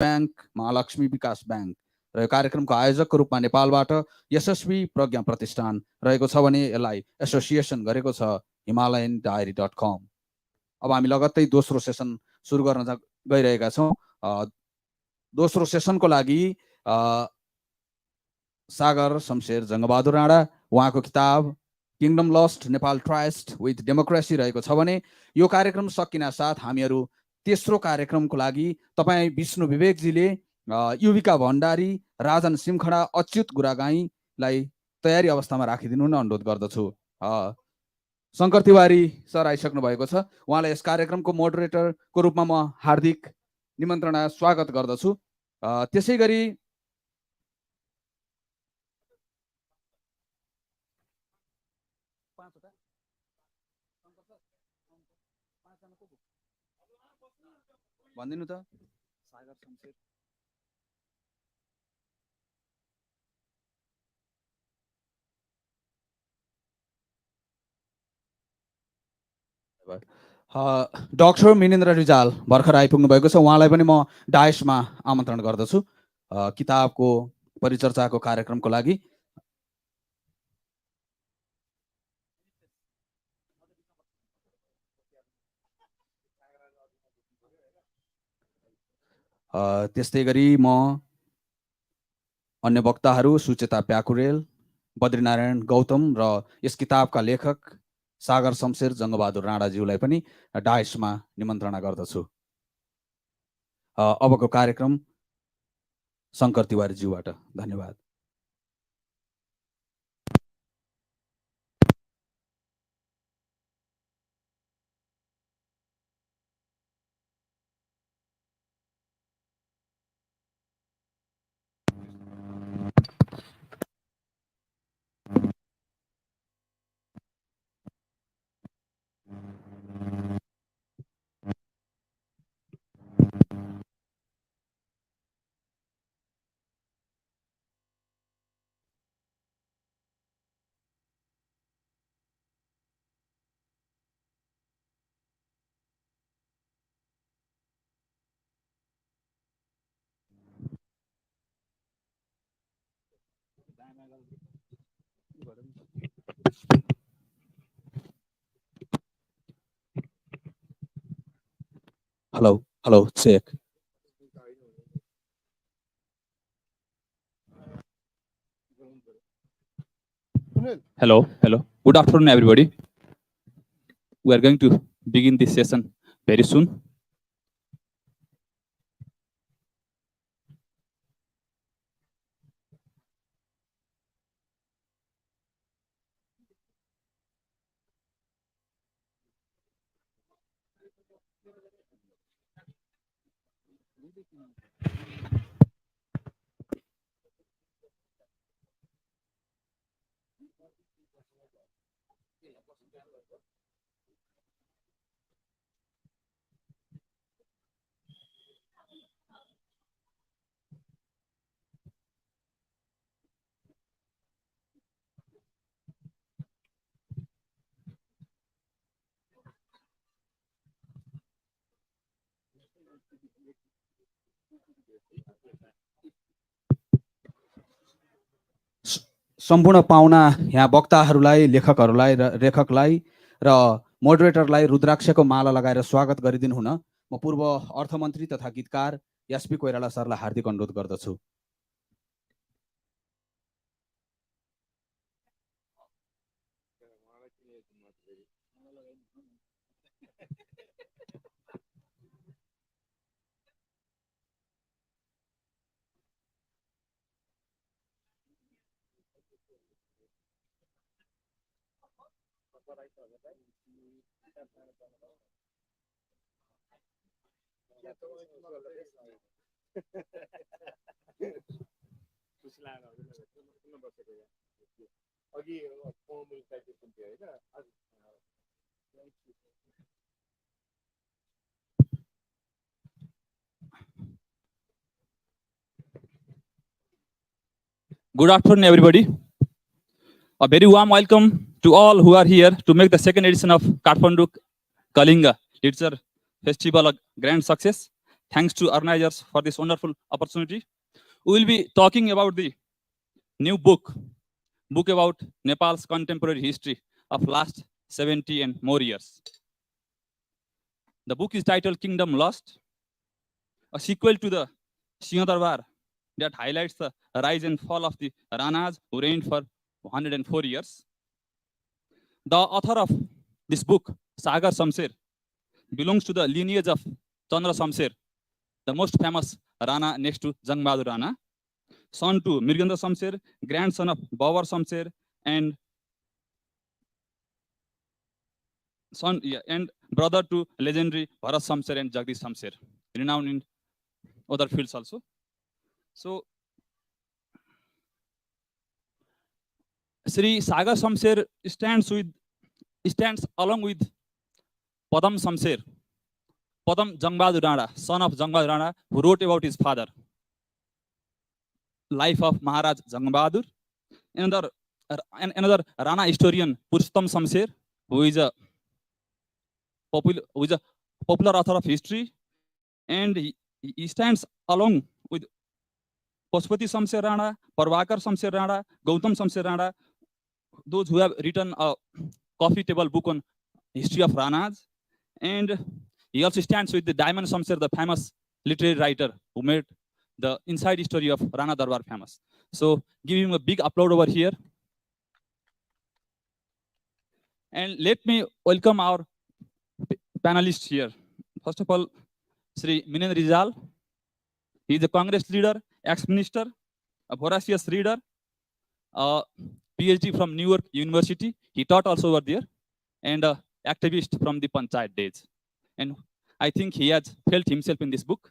Bank, Mahalakshmi विकास bank र यो कार्यक्रमको आयोजकको रूपमा नेपालबाट यशस्वी प्रज्ञा प्रतिष्ठान रहेको छ भने यसलाई एसोसिएसन गरेको छ himalayandiary.com। अब हामी लगत्तै दोस्रो सेसन सुरु गर्न गइरहेका छौँ। दोस्रो सेसनको लागि सागर शमशेर जङ्गबहादुर राणा, उहाँको किताब kingdom lost Nepal tryst with democracy रहेको छ भने यो कार्यक्रम सकिन साथ हामीहरू तेस्रो कार्यक्रमको लागि तपाईँ विष्णु विवेकजीले युविका भण्डारी, राजन सिमखडा, अच्युत गुरागाईलाई तयारी अवस्थामा राखिदिनु हुन अनुरोध गर्दछु। शङ्कर तिवारी सर आइसक्नु भएको छ, उहाँलाई यस कार्यक्रमको मोडरेटरको रूपमा म हार्दिक निमन्त्रणा स्वागत गर्दछु। त्यसै गरी भनिदिनु त सागर शमशेर। डाक्टर मिनेन्द्र रिजाल भर्खर आइपुग्नु भएको छ, उहाँलाई पनि म डायसमा आमन्त्रण गर्दछु किताबको परिचर्चाको कार्यक्रमको लागि। त्यस्तै गरी म अन्य वक्ताहरू सुचेता प्याकुरेल, बद्रीनारायण गौतम र यस किताबका लेखक सागर शमशेर जङ्गबहादुर राणाज्यूलाई पनि डायसमा निमन्त्रणा गर्दछु। अबको कार्यक्रम शङ्कर तिवारीज्यूबाट। धन्यवाद। Hello check. Hello. Good afternoon, everybody. We are going to begin this session very soon. सम्पूर्ण पाहुना यहाँ वक्ताहरूलाई, लेखकहरूलाई र लेखकलाई र मोडरेटरलाई रुद्राक्षको माला लगाएर स्वागत गरिदिनु हुन म पूर्व अर्थमन्त्री तथा गीतकार एसपी कोइराला सरलाई हार्दिक अनुरोध गर्दछु। Good afternoon, everybody. A very warm welcome to all who are here to make the second edition of Kathmandu Kalinga Literature Festival a grand success. Thanks to organizers for this wonderful opportunity. We will be talking about the new book about Nepal's contemporary history of last 70 and more years. The book is titled Kingdom Lost, a sequel to the Sinhadarbar that highlights the rise and fall of the Ranas who reigned for 104 years. The author of this book, Sagar S.J.B, belongs to the lineage of Chandra Shamsher, the most famous Rana next to Jang Bahadur Rana, son to Mirgendra Shamsher, grandson of Babar Shamsher, and brother to legendary Bharat Shamsher and Jagdish Shamsher, renowned in other fields also. So, Sri Sagar Shamsher stands along with Padam Shamsher, Padam Jang Bahadur Rana, son of Jang Bahadur Rana, who wrote about his father, life of Maharaj Jang Bahadur. Another Rana historian, Purushottam Shamsher, who is a popular author of history, and he stands along with Pashupati Shamsher Rana, Parvakar Shamsher Rana, Gautam Shamsher Rana, those who have written a coffee table book on history of Ranas. And he also stands with the Diamond Shamsher, the famous literary writer who made the inside story of Rana Darbar famous. So give him a big applause over here. And let me welcome our panelists here. First of all, Sri Minen Rizal. He is a Congress leader, ex-minister, a voracious reader, a PhD from New York University. He taught also over there, and an activist from the Panchayat days. And I think he has felt himself in this book.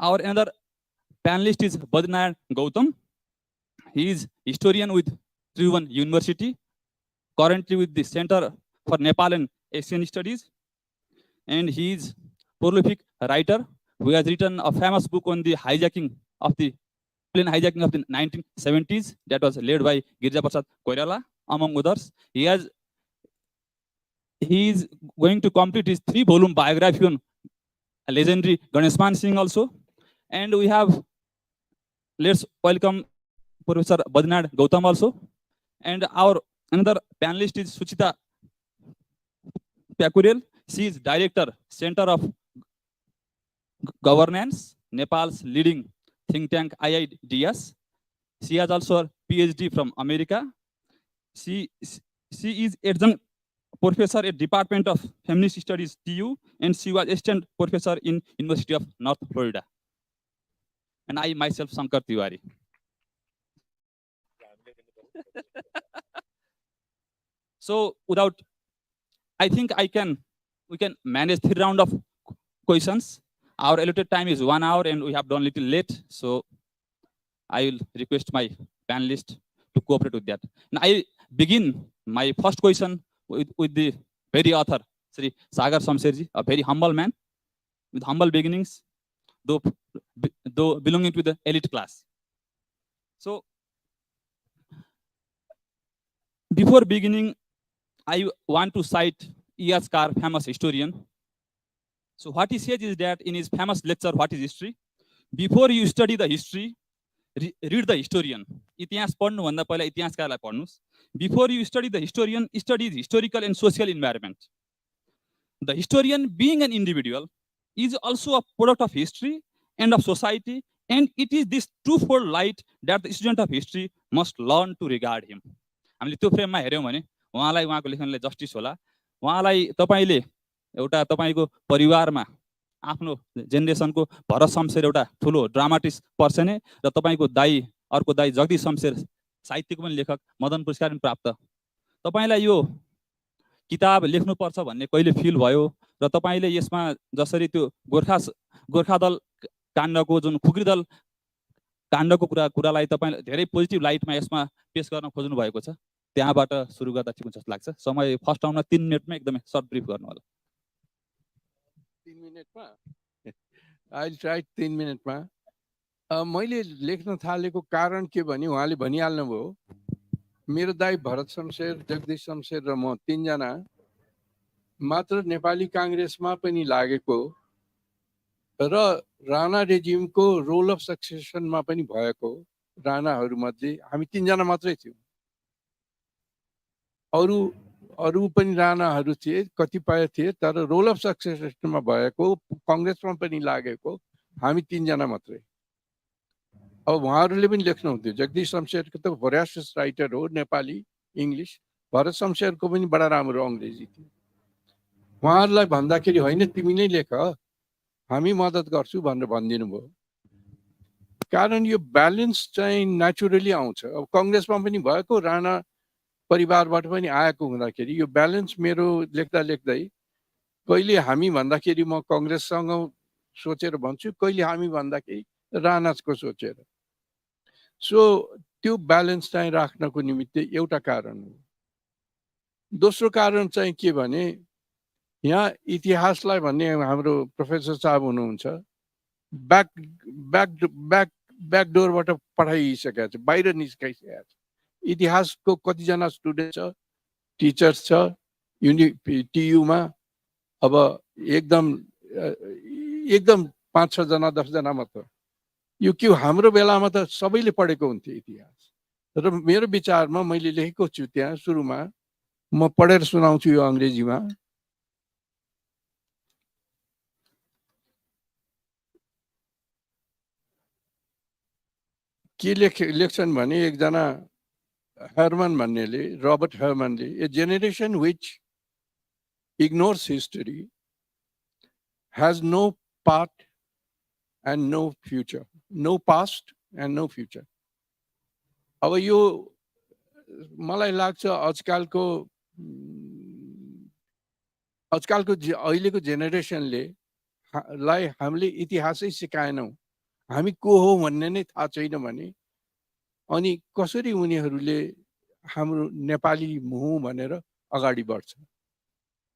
Our another panelist is Badrinath Gautam. He is historian with Tribhuvan University, currently with the Center for Nepal and Asian Studies. And he is prolific writer who has written a famous book on the hijacking of the plane hijacking of the 1970s that was led by Girija Prasad Koirala, among others. He is going to complete his 3-volume biography on legendary Ganeshman Singh also. And let's welcome Professor Badrinath Gautam also. And our another panelist is Suchita Pakurel. She is Director, Center of Governance, Nepal's leading think tank IIDS. She has also a PhD from America. She is adjunct professor at Department of Feminist Studies, TU, and she was assistant professor in University of North Florida. And I myself, Shankar Tiwari. So I think we can manage 3 rounds of questions. Our allotted time is 1 hour and we have done a little late. So I will request my panelists to cooperate with that. And I begin my first question with the very author, Sri Sagar S.J.B, a very humble man with humble beginnings, though belonging to the elite class. So before beginning, I want to cite E.S. Carr, famous historian. So what he says is that in his famous lecture, What is History? Before you study the history, read the historian. इतिहास पढ्नु भन्दा पहिला इतिहासकारलाई पढ्नुस्. Before you study the historian, study the historical and social environment. The historian, being an individual, is also a product of history and of society, and it is this twofold light that the student of history must learn to regard him. हामीले त्यो फ्रेममा हेर्यौं भने उहाँलाई उहाँको लेखनले justice होला. उहाँलाई तपाईले एउटा तपाईको परिवारमा आफ्नो जेनेरेसनको भरत शमशेर एउटा ठुलो ड्रामाटिस्ट पर्सन र तपाईको दाइ अर्को दाइ जगदीश शमशेर साहित्यको पनि लेखक, मदन पुरस्कार पनि प्राप्त. तपाईलाई यो किताब लेख्नु पर्छ भन्ने कहिले फिल भयो र तपाईले यसमा जसरी त्यो गोर्खा दल काण्डको जुन खुकुरी दल काण्डको कुरालाई तपाईले धेरै पोजिटिभ लाइटमा यसमा पेश गर्न खोज्नु भएको छ. त्यहाँबाट सुरु गर्दा ठिक हुन्छ जस्तो लाग्छ. समय फर्स्ट राउन्डमा 3 मिनेटमा एकदमै सर्ट ब्रिफ गर्नु होला. 3 मिनेटमा आई विल ट्राई 3 मिनेटमा. मैले लेख्न थालेको कारण के भने उहाँले भनिहाल्नु भयो. मेरो दाइ भरत शमशेर, जगदीश शमशेर र म 3 जना मात्र नेपाली कांग्रेसमा पनि लागेको र राणा रेजिमको रोल अफ सक्सेसनमा पनि भएको राणाहरूमध्ये हामी 3 जना मात्रै थियौँ। अरू अरू पनि राणाहरू थिए, कतिपय थिए, तर रोल अफ सक्सेसनमा भएको कङ्ग्रेसमा पनि लागेको हामी 3 जना मात्रै। अब उहाँहरूले पनि लेख्नुहुन्थ्यो। जगदीश शमशेरको त भोरासियस राइटर हो, नेपाली इङ्ग्लिस। भरत शमशेरको पनि बडा राम्रो अङ्ग्रेजी थियो। उहाँहरूलाई भन्दाखेरि होइन तिमी नै लेख, हामी मद्दत गर्छु भनेर भनिदिनु भयो। कारण यो ब्यालेन्स चाहिँ नेचुरली आउँछ। अब कङ्ग्रेसमा पनि भएको, राणा परिवारबाट पनि आएको हुँदाखेरि यो ब्यालेन्स मेरो लेख्दा लेख्दै कहिले हामी भन्दाखेरि म कङ्ग्रेससँग सोचेर भन्छु, कहिले हामी भन्दाखेरि राणाको सोचेर। सो त्यो ब्यालेन्स चाहिँ राख्नको निमित्त एउटा कारण हो। दोस्रो कारण चाहिँ के भने यहाँ इतिहासलाई भन्ने हाम्रो प्रोफेसर साहब हुनुहुन्छ, ब्याकडोरबाट पठाइसकेको छ, बाहिर निस्काइसकेको छ। इतिहासको कतिजना स्टुडेन्ट छ, टिचर्स छ टियुमा, अब एकदम 5-6 जना 10 जना मात्र। यो के हाम्रो बेलामा त सबैले पढेको हुन्थ्यो इतिहास। र मेरो विचारमा मैले लेखेको छु त्यहाँ सुरुमा, म पढेर सुनाउँछु यो अङ्ग्रेजीमा। के लेख्छन् भने एकजना हर्मन भन्नेले, रबर्ट हर्मनले, a generation which ignores history has no part and no future, no past and no future. अब यो मलाई लाग्छ आजकलको अहिलेको जेनेरेसनले लाई हामीले इतिहासै सिकाएनौँ, हामी को हो भन्ने नै थाहा छैन भने अनि कसरी उनीहरूले हाम्रो नेपाली हुँ भनेर अगाडि बढ्छ।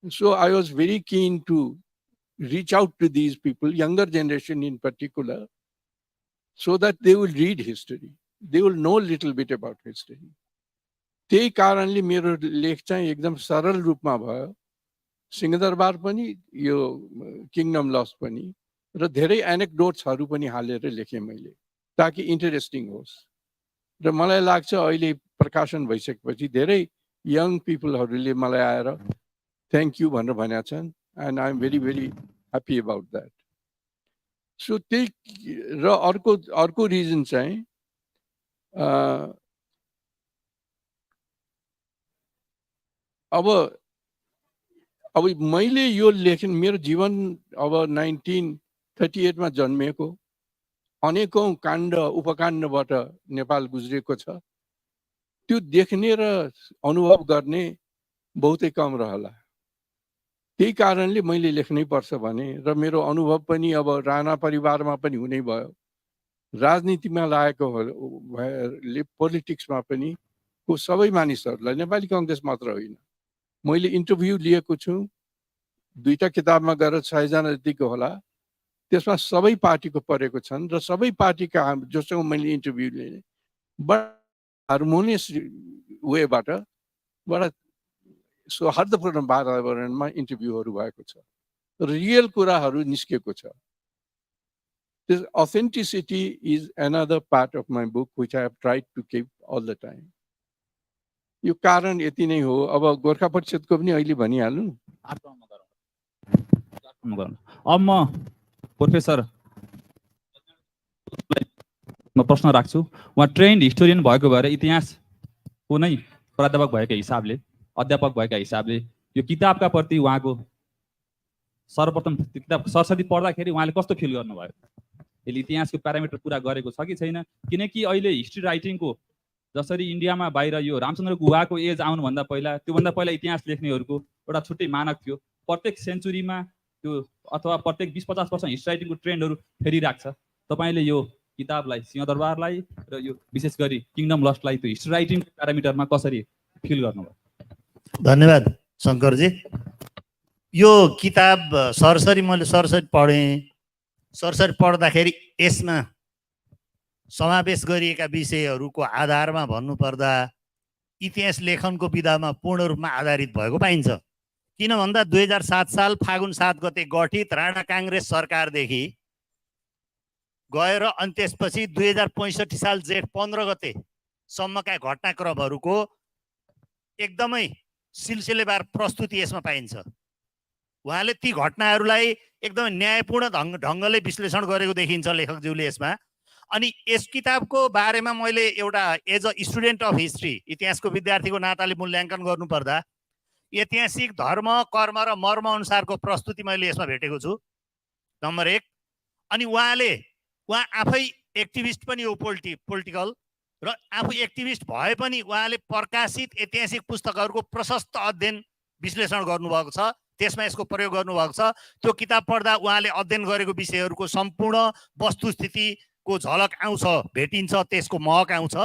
So I was very keen to reach out to these people, younger generation in particular, so that they will read history. They will know a little bit about history. त्यही कारणले मेरो लेख चाहिँ एकदम सरल रूपमा भयो। सिंहदरबार पनि यो किङडम लस्ट पनि र धेरै एनेक्डोट्सहरू पनि हालेर लेखेँ मैले, ताकि इन्ट्रेस्टिङ होस्। र मलाई लाग्छ अहिले प्रकाशन भइसकेपछि धेरै यङ पिपलहरूले मलाई आएर थ्याङ्क यू भनेर भनेका छन्, and I am very very happy about that. So त्यही र अर्को रिजन चाहिँ अब मैले यो लेखेँ, मेरो जीवन अब 1938 मा जन्मेको, अनेकौं काण्ड उपकाण्डबाट नेपाल गुज्रेको छ। त्यो देख्ने र अनुभव गर्ने बहुतै कम रहला। त्यही कारणले मैले लेख्नै पर्छ भने, र मेरो अनुभव पनि अब राणा परिवारमा पनि हुनै भयो, राजनीतिमा लागेको भएरले पोलिटिक्समा पनि को सबै मानिसहरूलाई, नेपाली कङ्ग्रेस मात्र होइन, मैले इन्टरभ्यू लिएको छु। 2टा किताबमा गएर 6 जना जतिको होला, त्यसमा सबै पार्टीको परेको छन् र सबै पार्टीका जोसँग मैले इन्टरभ्यू लिएँ बडा हार्मोनियस वेबाट, बडा सौहार्दपूर्ण वातावरणमा इन्टरभ्यूहरू भएको छ, रियल कुराहरू निस्केको छ। This authenticity is another part of my book which I have tried to keep all the time. यो कारण यति नै हो। अब गोर्खा परिषदको पनि अहिले भनिहाल्नु। अब म प्रोफेसर म प्रश्न राख्छु। उहाँ ट्रेन्ड हिस्टोरियन भएको भएर इतिहासको नै प्राध्यापक भएका हिसाबले, अध्यापक भएका हिसाबले यो किताबका प्रति उहाँको सर्वप्रथम किताब सरस्वती पढ्दाखेरि उहाँले कस्तो फिल गर्नुभयो? यसले इतिहासको प्यारामिटर पुरा गरेको छ कि छैन? किनकि अहिले हिस्ट्री राइटिङको जसरी इन्डियामा बाहिर यो रामचन्द्र गुहाको एज आउनुभन्दा पहिला, त्योभन्दा पहिला इतिहास लेख्नेहरूको एउटा छुट्टै मानक थियो। प्रत्येक सेन्चुरीमा त्यो अथवा प्रत्येक 20-50 वर्ष हिस्ट्री राइटिङको ट्रेन्डहरू फेरिरहेको छ। तपाईँले यो किताबलाई, सिंहदरबारलाई र यो विशेष गरी किङडम लस्टलाई त्यो हिस्ट्री राइटिङको प्यारामिटरमा कसरी फिल गर्नुभयो? धन्यवाद शङ्करजी। यो किताब मैले सरसरी पढेँ। सरसरी पढ्दाखेरि यसमा समावेश गरिएका विषयहरूको आधारमा भन्नुपर्दा इतिहास लेखनको विधामा पूर्ण रूपमा आधारित भएको पाइन्छ। किन भन्दा 2007 साल फागुन 7 गते गठित राणा काङ्ग्रेस सरकारदेखि गएर अनि त्यसपछि 2065 साल जेठ 15 गतेसम्मका घटनाक्रमहरूको एकदमै सिलसिलेवार प्रस्तुति यसमा पाइन्छ। उहाँले ती घटनाहरूलाई एकदमै न्यायपूर्ण ढङ्गले विश्लेषण गरेको देखिन्छ लेखकज्यूले यसमा। अनि यस किताबको बारेमा मैले एउटा as a student of history, इतिहासको विद्यार्थीको नाताले मूल्याङ्कन गर्नुपर्दा ऐतिहासिक धर्म कर्म र मर्म अनुसारको प्रस्तुति मैले यसमा भेटेको छु, नम्बर 1। अनि उहाँ आफै एक्टिभिस्ट पनि हो, पोलिटिकल, र आफू एक्टिभिस्ट भए पनि उहाँले प्रकाशित ऐतिहासिक पुस्तकहरूको प्रशस्त अध्ययन विश्लेषण गर्नुभएको छ, त्यसमा यसको प्रयोग गर्नुभएको छ। त्यो किताब पढ्दा उहाँले अध्ययन गरेको विषयहरूको सम्पूर्ण वस्तुस्थितिको झलक आउँछ, भेटिन्छ, त्यसको महक आउँछ।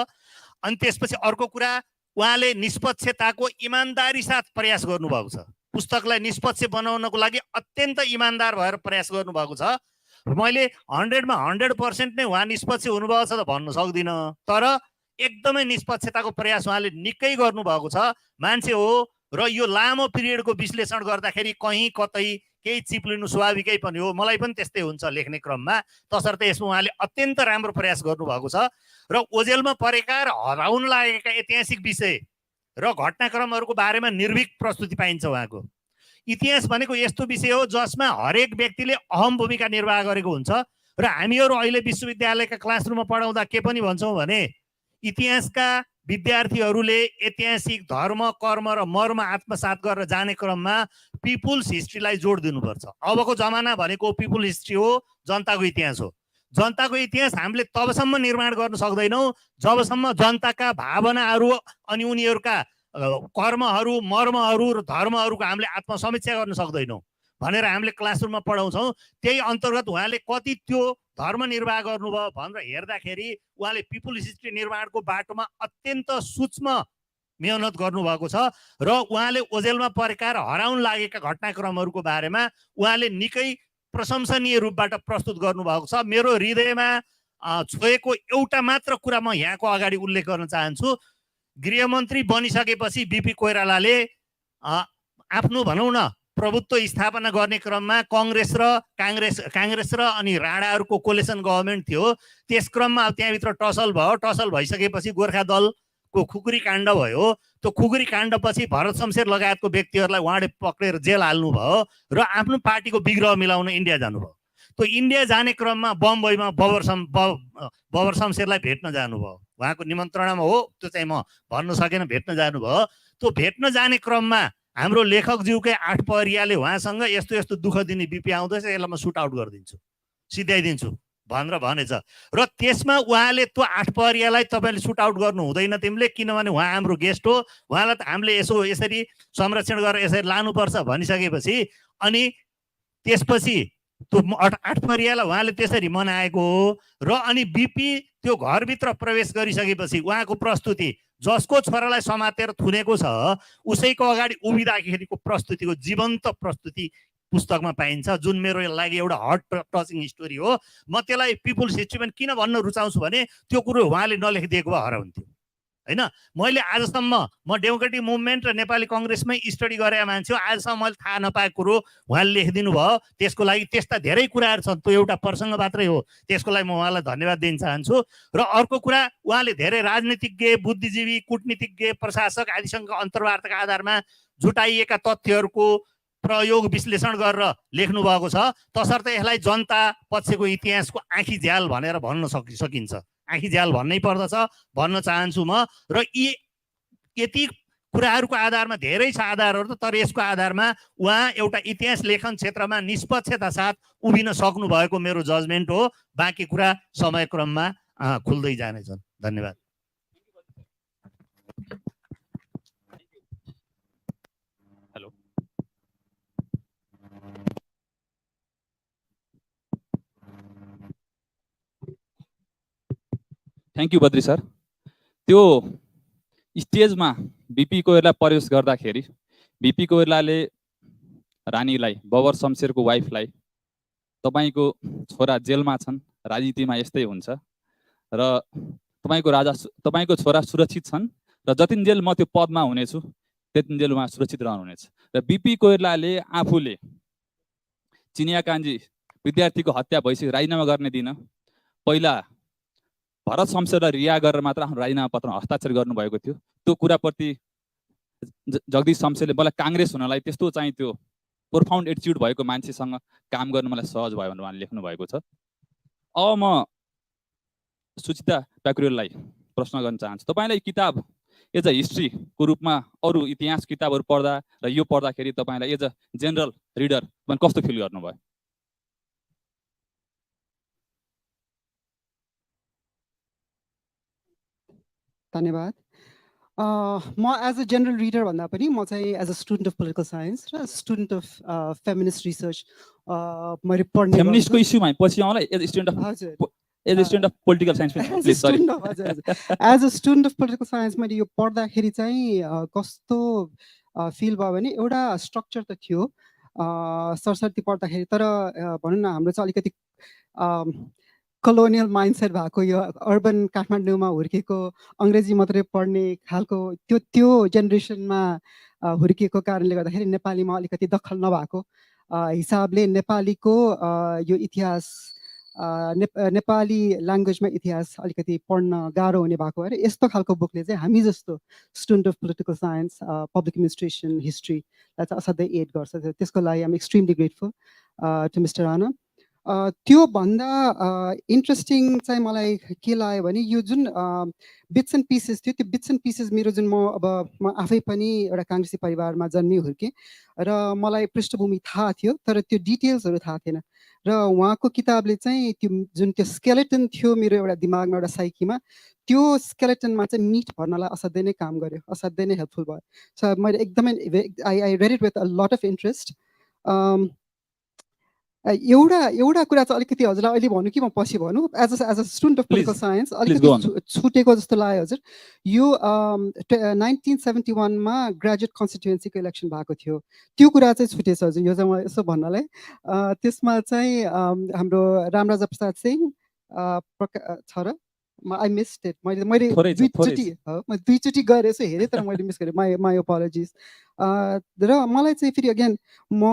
अनि त्यसपछि अर्को कुरा, उहाँले निष्पक्षताको इमान्दारी साथ प्रयास गर्नुभएको छ। पुस्तकलाई निष्पक्ष बनाउनको लागि अत्यन्त इमान्दार भएर प्रयास गर्नुभएको छ। मैले 100मा 100% नै उहाँ निष्पक्ष हुनुभएको छ त भन्न सक्दिनँ, तर एकदमै निष्पक्षताको प्रयास उहाँले निकै गर्नुभएको छ। मान्छे हो र यो लामो पिरियडको विश्लेषण गर्दाखेरि कहीँ कतै केही चिप्लिनु स्वाभाविकै पनि हो, मलाई पनि त्यस्तै हुन्छ लेख्ने क्रममा। तसर्थ यसमा उहाँले अत्यन्त राम्रो प्रयास गर्नुभएको छ र ओझेलमा परेका र हराउन लागेका ऐतिहासिक विषय र घटनाक्रमहरूको बारेमा निर्भीक प्रस्तुति पाइन्छ उहाँको। इतिहास भनेको यस्तो विषय हो जसमा हरेक व्यक्तिले अहम भूमिका निर्वाह गरेको हुन्छ। र हामीहरू अहिले विश्वविद्यालयका क्लासरुममा पढाउँदा के पनि भन्छौँ भने इतिहासका विद्यार्थीहरूले ऐतिहासिक धर्म कर्म र मर्म आत्मसात गरेर जाने क्रममा पिपुल्स हिस्ट्रीलाई जोड दिनुपर्छ। अबको जमाना भनेको पिपुल हिस्ट्री हो, जनताको इतिहास हो। जनताको इतिहास हामीले तबसम्म निर्माण गर्न सक्दैनौँ जबसम्म जनताका भावनाहरू अनि उनीहरूका कर्महरू मर्महरू र धर्महरूको हामीले आत्मसमीक्षा गर्न सक्दैनौँ भनेर हामीले क्लासरुममा पढाउँछौँ। त्यही अन्तर्गत उहाँले कति त्यो धर्म निर्वाह गर्नुभयो भनेर हेर्दाखेरि उहाँले पिपुल हिस्ट्री निर्माणको बाटोमा अत्यन्त सूक्ष्म मेहनत गर्नुभएको छ। र उहाँले ओझेलमा परेका र हराउन लागेका घटनाक्रमहरूको बारेमा उहाँले निकै प्रशंसनीय रूपबाट प्रस्तुत गर्नुभएको छ। मेरो हृदयमा छोएको एउटा मात्र कुरा म यहाँको अगाडि उल्लेख गर्न चाहन्छु। गृहमन्त्री बनिसकेपछि बिपी कोइरालाले आफ्नो भनौँ न प्रभुत्व स्थापना गर्ने क्रममा काङ्ग्रेस र अनि राणाहरूको कोलेसन गभर्मेन्ट थियो। त्यस क्रममा त्यहाँभित्र टसल भयो। टसल भइसकेपछि गोर्खा दलको खुकुरी काण्ड भयो। त्यो खुकुरी काण्डपछि भरत शमशेर लगायतको व्यक्तिहरूलाई उहाँले पक्रेर जेल हाल्नुभयो र आफ्नो पार्टीको विग्रह मिलाउन इन्डिया जानुभयो। त्यो इन्डिया जाने क्रममा बम्बईमा बबर शमशेरलाई भेट्न जानुभयो। उहाँको निमन्त्रणामा हो, त्यो चाहिँ म भन्न सकेन, भेट्न जानुभयो। त्यो भेट्न जाने क्रममा हाम्रो लेखकज्यूकै 8 परियाले उहाँसँग यस्तो यस्तो दुःख दिने बिपी आउँदैछ, यसलाई म सुट आउट गरिदिन्छु, सिध्याइदिन्छु भनेर भनेछ। र त्यसमा उहाँले त्यो 8 परियालाई तपाईँले सुट आउट गर्नु हुँदैन तिमीले, किनभने उहाँ हाम्रो गेस्ट हो, उहाँलाई त हामीले यसरी संरक्षण गरेर यसरी लानुपर्छ भनिसकेपछि अनि त्यसपछि त्यो 8 परियालाई उहाँले त्यसरी मनाएको हो। र अनि बिपी त्यो घरभित्र प्रवेश गरिसकेपछि उहाँको प्रस्तुति जसको छोरालाई समातेर थुनेको छ उसैको अगाडि उभिँदाखेरिको प्रस्तुतिको जीवन्त प्रस्तुति पुस्तकमा पाइन्छ, जुन मेरो लागि एउटा हार्ट टचिङ स्टोरी हो। म त्यसलाई पिपुल्स हिस्ट्री पनि किन भन्न रुचाउँछु भने त्यो कुरो उहाँले नलेखिदिएको भए हराउँथ्यो होइन। मैले आजसम्म म डेमोक्रेटिक मुभमेन्ट र नेपाली कङ्ग्रेसमै स्टडी गरेका मान्छे हो, आजसम्म मैले थाहा नपाएको कुरो उहाँले लेखिदिनु भयो। त्यसको लागि त्यस्ता धेरै कुराहरू छन्, त्यो एउटा प्रसङ्ग मात्रै हो, त्यसको लागि म उहाँलाई धन्यवाद दिन चाहन्छु। र अर्को कुरा, उहाँले धेरै राजनीतिज्ञ बुद्धिजीवी कूटनीतिज्ञ प्रशासक आदिसँगको अन्तर्वार्ताका आधारमा जुटाइएका तथ्यहरूको प्रयोग विश्लेषण गरेर लेख्नु भएको छ। तसर्थ यसलाई जनता पक्षको इतिहासको आँखी झ्याल भनेर भन्न सकिन्छ, आँखी झ्याल भन्नै पर्दछ भन्न चाहन्छु म। र यति कुराहरूको आधारमा धेरै छ आधारहरू, तर यसको आधारमा उहाँ एउटा इतिहास लेखन क्षेत्रमा निष्पक्षता साथ उभिन सक्नु भएको मेरो जजमेन्ट हो। बाँकी कुरा समयक्रममा खुल्दै जानेछन्। धन्यवाद। Hello, thank you Badri sir. त्यो स्टेजमा बिपी कोइराला प्रवेश गर्दाखेरि बिपी कोइरालाले रानीलाई, बबर शमशेरको वाइफलाई, तपाईँको छोरा जेलमा छन्, राजनीतिमा यस्तै हुन्छ र तपाईँको छोरा सुरक्षित छन् र जतिन्जेल म त्यो पदमा हुनेछु त्यतिन्जेल उहाँ सुरक्षित रहनुहुनेछ। र बिपी कोइरालाले आफूले चिनिया कान्छी विद्यार्थीको हत्या भइसक्यो, राजीनामा गर्ने दिन पहिला भरत शमशेरलाई रिहा गरेर मात्र आफ्नो राजीनामा पत्रमा हस्ताक्षर गर्नुभएको थियो। त्यो कुराप्रति जगदीश शमशेरले मलाई काङ्ग्रेस हुनलाई त्यस्तो चाहिँ त्यो प्रोफाउन्ड एटिच्युड भएको मान्छेसँग काम गर्न मलाई सहज भयो भनेर उहाँले लेख्नु भएको छ। अब म सुचिता प्याकुरेललाई प्रश्न गर्न चाहन्छु, तपाईँलाई किताब एज अ हिस्ट्रीको रूपमा अरू इतिहास किताबहरू पढ्दा र यो पढ्दाखेरि तपाईँलाई एज अ जेनरल रिडर तपाईँ कस्तो फिल गर्नुभयो? धन्यवाद। म एज अ जेनरल रिडर भन्दा पनि म चाहिँ as a student of political science र स्टुडेन्ट अफ फेमिनिस्ट रिसर्च मैले पढ्ने फेमिनिस्टको इस्युमा पछि आउँला एज स्टुडेन्ट अफ हजुर as a student of political science please sorry as a student of political science मैले यो पढ्दाखेरि चाहिँ कस्तो फिल भयो भने एउटा स्ट्रक्चर त थियो सरसर्ती पढ्दाखेरि, तर भनौँ न हाम्रो चाहिँ अलिकति कलोनियल माइन्डसेट भएको यो अर्बन काठमाडौँमा हुर्केको अङ्ग्रेजी मात्रै पढ्ने खालको त्यो जेनेरेसनमा हुर्किएको कारणले गर्दाखेरि नेपालीमा अलिकति दखल नभएको हिसाबले नेपालीको यो इतिहास नेपाली ल्याङ्ग्वेजमा इतिहास अलिकति पढ्न गाह्रो हुने भएको अरे यस्तो खालको बुकले चाहिँ हामी जस्तो student of political science public administration हिस्ट्रीलाई चाहिँ असाध्यै एड गर्छ। त्यसको लागि आम extremely grateful to mister Rana. त्योभन्दा इन्ट्रेस्टिङ चाहिँ मलाई के लाग्यो भने यो जुन बिट्स एन्ड पिसेस थियो, त्यो बिट्स एन्ड पिसेस मेरो जुन म आफै पनि एउटा काङ्ग्रेसी परिवारमा जन्मी हुर्केँ र मलाई पृष्ठभूमि थाहा थियो, तर त्यो डिटेल्सहरू थाहा थिएन। र उहाँको किताबले चाहिँ त्यो जुन त्यो स्केलेटन थियो मेरो एउटा दिमागमा एउटा साइकीमा, त्यो स्केलेटनमा चाहिँ मिट भर्नलाई असाध्यै नै काम गर्यो, असाध्यै नै हेल्पफुल भयो। सो मैले एकदमै I read it with a lot of interest. एउटा कुरा चाहिँ अलिकति हजुरलाई अहिले भन्नु कि म पछि भनौँ, as a student of political science अलिकति छुटेको जस्तो लाग्यो हजुर। यो 1971मा ग्रेजुएट कन्स्टिट्युएन्सीको इलेक्सन भएको थियो, त्यो कुरा चाहिँ छुटेछ हजुर। यो चाहिँ म यसो भन्नलाई त्यसमा चाहिँ हाम्रो रामराजा प्रसाद सिंह छ र आई मिस्ड इट, मैले दुईचोटि गएर यसो हेरेँ तर मैले मिस गरेँ, माई अपोलोजिज। र मलाई चाहिँ फेरि अगेन म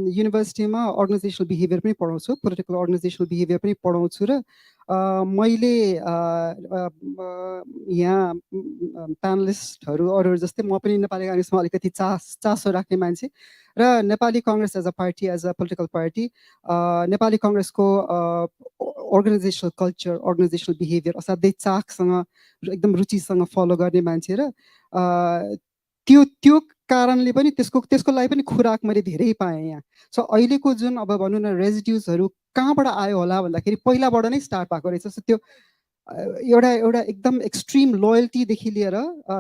युनिभर्सिटीमा अर्गनाइजेसनल बिहेभियर पनि पढाउँछु, पोलिटिकल अर्गनाइजेसनल बिहेभियर पनि पढाउँछु र मैले यहाँ प्यानलिस्टहरू अरूहरू जस्तै म पनि नेपाली काङ्ग्रेसमा अलिकति चासो राख्ने मान्छे र Nepali Congress as a party, as a political party, Nepali काङ्ग्रेसको अर्गनाइजेसनल कल्चर, अर्गनाइजेसनल बिहेभियर असाध्यै चाखसँग एकदम रुचिसँग फलो गर्ने मान्छे र त्यो कारणले पनि त्यसको लागि पनि खुराक मैले धेरै पाएँ यहाँ। सो अहिलेको जुन अब भनौँ न रेजिड्युजहरू कहाँबाट आयो होला भन्दाखेरि पहिलाबाट नै स्टार्ट भएको रहेछ। सो त्यो एउटा एकदम एक्सट्रिम लोयल्टीदेखि लिएर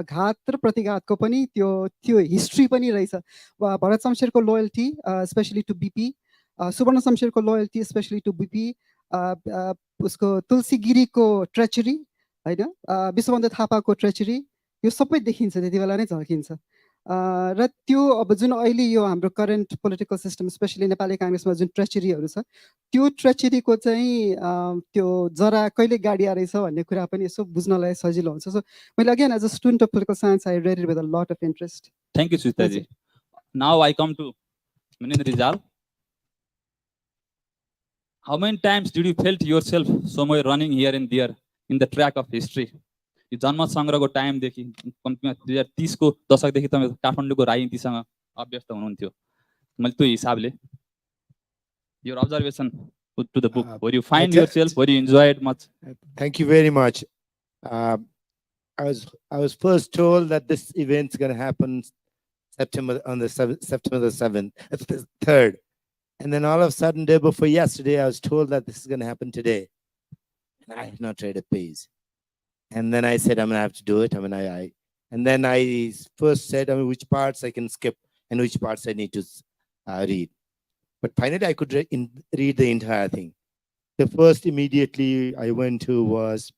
घात र प्रतिघातको पनि त्यो हिस्ट्री पनि रहेछ। भरत शमशेरको loyalty specially to BP, Subarna शमशेरको लोयल्टी स्पेसली टु बिपी, उसको तुलसी गिरीको ट्रेचरी होइन, विश्वबन्धु थापाको ट्रेचरी, यो सबै देखिन्छ, त्यति बेला नै झल्किन्छ। र त्यो अब जुन अहिले यो हाम्रो current political system specially Nepali काङ्ग्रेसमा जुन ट्रेचरीहरू छ, त्यो ट्रेचरीको चाहिँ त्यो जरा कहिले गाडिया रहेछ भन्ने कुरा पनि यसो बुझ्नलाई सजिलो हुन्छ। सो मैले again as a student of political science I read it with a lot of interest. Thank you सुचिताजी। Now I come to Mininder Rizal. How many times did you felt yourself somewhere running here and there in the track of history? यो जन्म सङ्ग्रहको टाइमदेखि कम्तीमा 2030 को दशकदेखि तपाईँ काठमाडौँको राजनीतिसँग अभ्यस्त हुनुहुन्थ्यो। मैले त्यो हिसाबले your observation to the book, where you find yourself, where you enjoyed much? Thank you very much. I was first told that this event's going to happen September the 7th, 3rd. And then all of a sudden, day before yesterday, I was told that this is going to happen today. And I had not read a page. And then I said, I'm going to have to do it. And then I first said, which parts I can skip and which parts I need to read. But finally, I could read the entire thing. The first immediately I went to was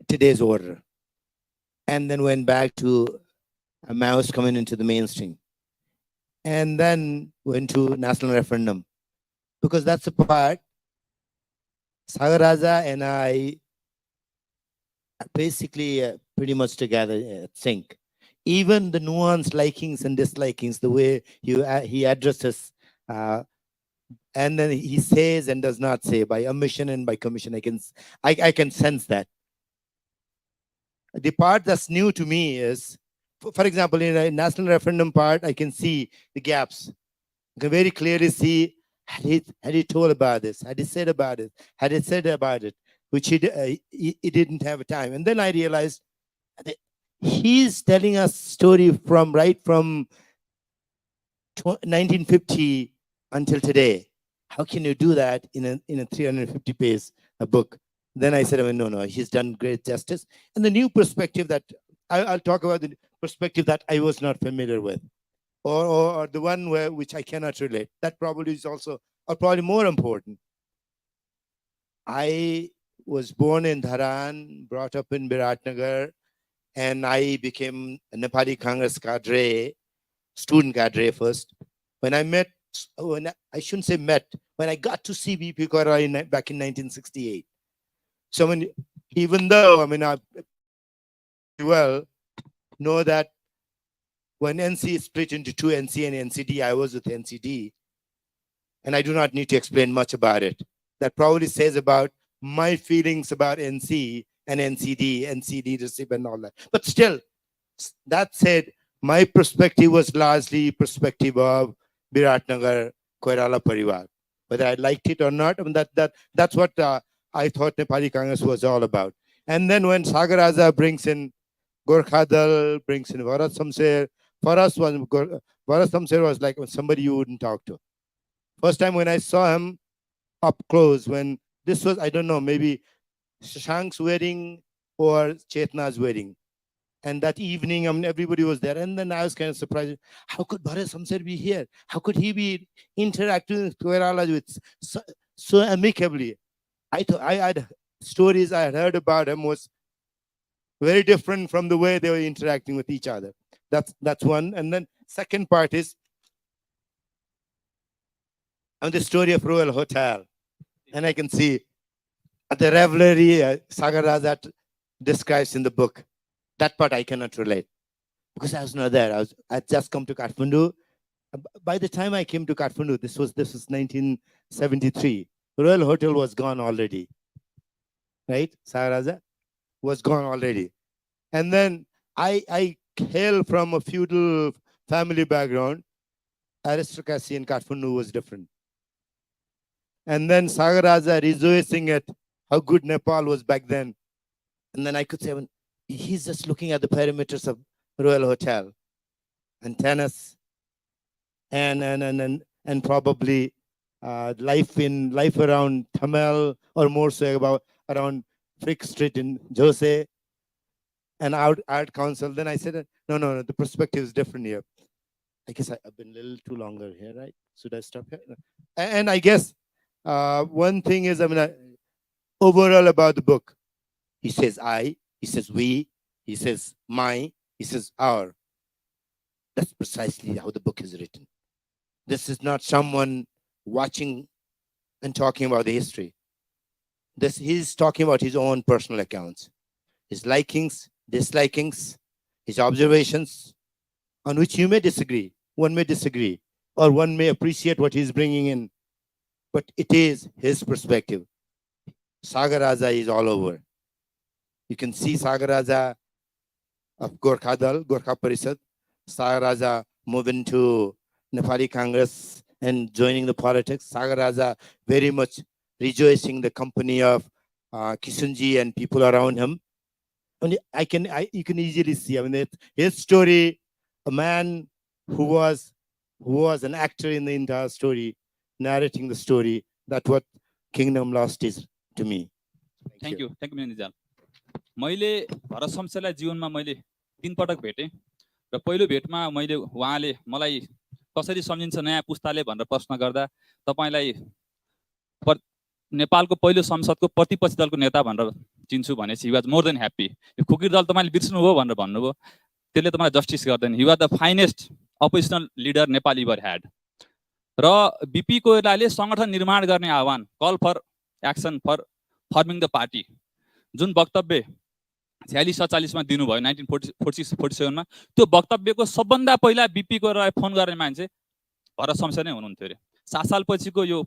today's order. And then went back to a mouse coming into the mainstream. And then went to national referendum. Because that's the part Sagar S.J.B and I are basically pretty much together at sync. Even the nuanced likings and dislikings, the way he addresses And then he says and does not say, by omission and by commission. I can sense that. The part that's new to me is, for example, in a national referendum part, I can see the gaps. I can very clearly see, had he told about this, had he said about it, had he said about it, which he didn't have time. And then I realized that he's telling us story from right from 1950 until today. How can you do that in a 350 page book? Then I said, oh, no, he's done great justice. And the new perspective that I'll talk about, the perspective that I was not familiar with, or the one which I cannot relate. That probably is also, or probably more important. I was born in Dharan, brought up in Biratnagar, and I became a Nepali Congress cadre, student cadre first. When I met, I shouldn't say met, when I got to see BP Koirala back in 1968. So even though, I well know that when NC is split into two, NC and NCD, I was with NCD, and I do not need to explain much about it. That probably says about my feelings about NC and NC leadership and all that. But still, that said, my perspective was largely perspective of Biratnagar Koirala Parivar. Whether I liked it or not, that's what I thought Nepali Congress was all about. And then when Sagar S.J.B brings in Gorkha Dal, brings in Bharat Shamsher, for us, Bharat Shamsher was like somebody you wouldn't talk to. First time when I saw him up close, when this was, I don't know, maybe Shashank's wedding or Chetna's wedding. And that evening, everybody was there. And then I was kind of surprised. How could Bharat Shamsher be here? How could he be interacting with Koirala with so amicably? I had stories I had heard about him was very different from the way they were interacting with each other. That's one. And then second part is the story of Royal Hotel. And I can see the revelry Sagar S.J.B describes in the book. That part I cannot relate because I was not there. I just come to Kathmandu. By the time I came to Kathmandu, this was 1973. Royal Hotel was gone already, right? Sagar S.J.B was gone already. And then I hail from a feudal family background. Aristocracy in Kathmandu was different. And then Sagar S.J.B rejoicing at how good Nepal was back then. And then I could say, he's just looking at the perimeters of Royal Hotel and tennis and probably life around Tamil, or more so around Frick Street in Jose and Art Council. Then I said, no, the perspective is different here. I guess I've been a little too longer here, right? Should I stop here? And I guess one thing is, overall about the book, he says I, he says we, he says my, he says our. That's precisely how the book is written. This is not someone watching and talking about the history. He's talking about his own personal accounts, his likings, dislikings, his observations, on which you may disagree. One may disagree, or one may appreciate what he's bringing in, but it is his perspective. Sagar S.J.B is all over. You can see Sagar S.J.B of Gorkha Dal, Gorkha Parishad, Sagar S.J.B moving to Nepali Congress and joining the politics. Sagar S.J.B very much rejoicing the company of Kishunji and people around him. And you can easily see, his story, a man who was an actor in the entire story, narrating the story. That's what Kingdom Lost is to me. Thank you, Nijaल. मैले भरत शमशेरलाई जीवनमा मैले 3 पटक भेटेँ र पहिलो भेटमा मैले उहाँले मलाई कसरी सम्झिन्छ नयाँ पुस्ताले भनेर प्रश्न गर्दा तपाईलाई नेपालको पहिलो संसदको प्रतिपक्षी दलको नेता भनेर चिन्छु भनेपछि he was more than happy. यो खुकुरी दल तपाईले बिर्सनुभयो भनेर भन्नुभयो, त्यसले तपाईलाई जस्टिस गर्दैन। He was the finest oppositional leader Nepal ever had. र बीपी कोइरालाले संगठन निर्माण गर्ने आह्वान, call for action for forming the party, जुन वक्तव्य 46-47 मा दिनुभयो 1946-47 मा, त्यो वक्तव्यको सबभन्दा पहिला बीपी कोइरालालाई फोन गर्ने मान्छे भरत शमशेर नै हुनुहुन्थ्यो रे। 7 सालपछिको यो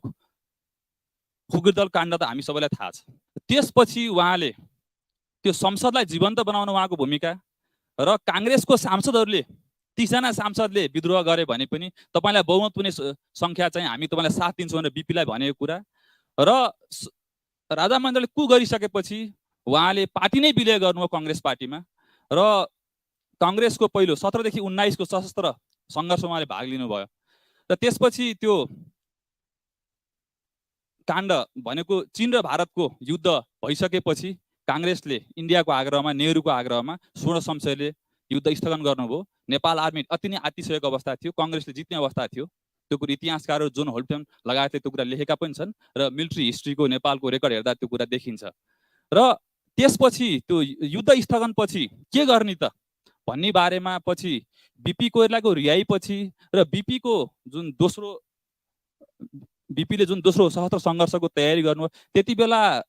खुकुरदल काण्ड त हामी सबैलाई थाहा छ। त्यसपछि उहाँले त्यो संसदलाई जीवन्त बनाउन उहाँको भूमिका र काङ्ग्रेसको सांसदहरूले 30 जना सांसदले विद्रोह गरे भने पनि तपाईलाई बहुमत पुग्ने संख्या चाहिँ हामी तपाईलाई साथ दिन्छौँ भनेर बीपीलाई भनेको कुरा र राजा महेन्द्रले कु गरिसकेपछि उहाँले पार्टी नै विलय गर्नुभयो काङ्ग्रेस पार्टीमा र काङ्ग्रेसको पहिलो 17 देखि 19 को सशस्त्र सङ्घर्षमा उहाँले भाग लिनुभयो र त्यसपछि त्यो काण्ड भनेको चीन र भारतको युद्ध भइसकेपछि काङ्ग्रेसले इन्डियाको आग्रहमा नेहरूको आग्रहमा स्वर्ण शमशेरले युद्ध स्थगन गर्नुभयो। नेपाल आर्मी अति नै आतिसकेको अवस्था थियो, काङ्ग्रेसले जित्ने अवस्था थियो। त्यो कुरा इतिहासकारहरू जोन होल्टन लगायतले त्यो कुरा लेखेका पनि छन् र मिलिट्री हिस्ट्रीको नेपालको रेकर्ड हेर्दा त्यो कुरा देखिन्छ। र त्यसपछि त्यो युद्ध स्थगनपछि के गर्ने त भन्ने बारेमा पछि बीपी कोइरालाको रिहाईपछि र बीपीले जुन दोस्रो सशस्त्र सङ्घर्षको तयारी गर्नुभयो त्यति बेला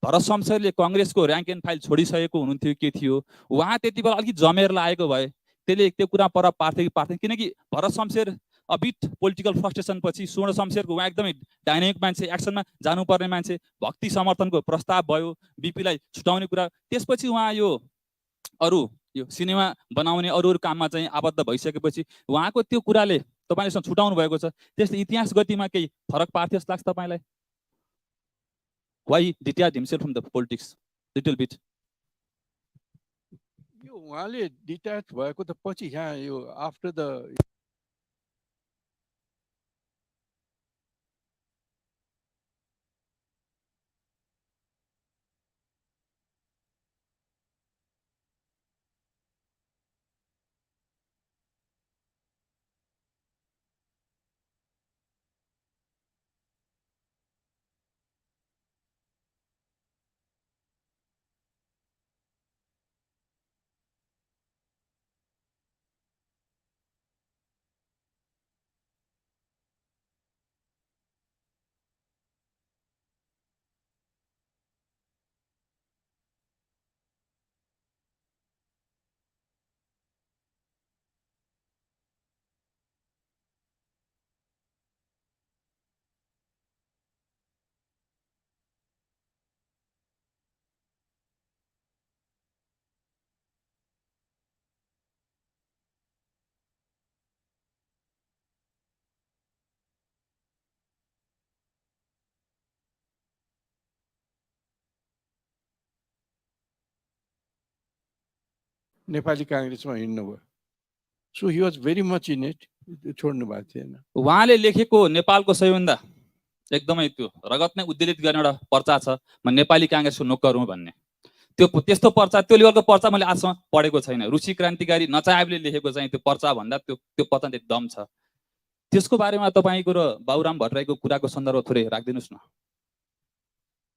भरत शमशेरले काङ्ग्रेसको र्याङ्क एन्ड फाइल छोडिसकेको हुनुहुन्थ्यो के थियो, उहाँ त्यति बेला अलिकति जमेर लागेको भए त्यसले त्यो कुरा पर पार्थ्यो किनकि Bharat Shamsher a bit political frustration पछि स्वर्ण शमशेरको उहाँ एकदमै डाइनामिक मान्छे, एक्सनमा जानुपर्ने मान्छे, भक्ति समर्थनको प्रस्ताव भयो, बीपीलाई छुटाउने कुरा, त्यसपछि उहाँ यो सिनेमा बनाउने अरू काममा चाहिँ आबद्ध भइसकेपछि उहाँको त्यो कुराले तपाईले छुटाउनु भएको छ। त्यसले इतिहास गतिमा केही फरक पार्थ्यो जस्तो लाग्छ तपाईलाई? Why detach himself from the politics little bit? यो उहाँले डिट्याच भएको त पछि यहाँ यो आफ्टर द नेपाली काङ्ग्रेसमा हिँड्नुभयो। So he was very much in it, छोड्नु भएको थिएन। उहाँले लेखेको नेपालको सबैभन्दा एकदमै त्यो रगत नै उद्वेलित गर्ने एउटा पर्चा छ, म नेपाली काङ्ग्रेसको नोकर हुँ भन्ने। त्यस्तो पर्चा, त्यो लेभलको पर्चा मैले आजसम्म पढेको छैन। रुचि क्रान्तिकारी नचाहेबले लेखेको चाहिँ त्यो पर्चा भन्दा त्यो पर्चा त्यति दम छ। त्यसको बारेमा तपाईँको र बाबुराम भट्टराईको कुराको सन्दर्भ थोरै राखिदिनुहोस् न।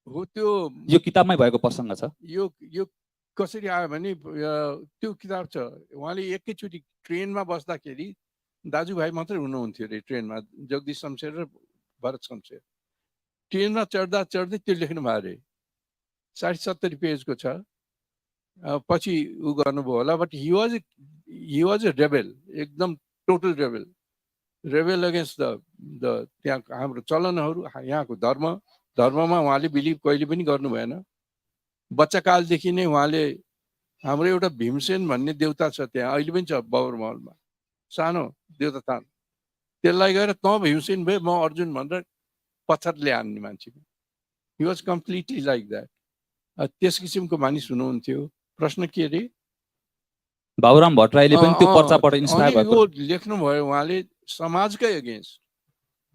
हो, त्यो यो किताबमै भएको प्रसङ्ग छ। यो कसरी आयो भने त्यो किताब छ, उहाँले एकैचोटि ट्रेनमा बस्दाखेरि दाजुभाइ मात्रै हुनुहुन्थ्यो अरे ट्रेनमा, जगदीश शमशेर र भरत शमशेर। ट्रेनमा चढ्दा त्यो लेख्नु भयो अरे। 60-70 पेजको छ। पछि उ गर्नुभयो होला, but he was a rebel, एकदम टोटल रेबेल अगेन्स्ट द त्यहाँ हाम्रो चलनहरू, यहाँको धर्ममा उहाँले बिलिभ कहिले पनि गर्नु भएन। बच्चा कालदेखि नै उहाँले हाम्रो एउटा भीमसेन भन्ने देउता छ त्यहाँ, अहिले पनि छ बाबर महलमा, सानो देउता थान, त्यसलाई गएर त भीमसेन भए म अर्जुन भनेर पत्थरले हान्ने मान्छे। He was completely like that. त्यस किसिमको मानिस हुनुहुन्थ्यो। प्रश्न के अरे? बाबुराम भट्टराईले पनि त्यो पर्चाबाट इन्स्पायर भएको लेख्नुभयो उहाँले, समाजकै अगेन्स्ट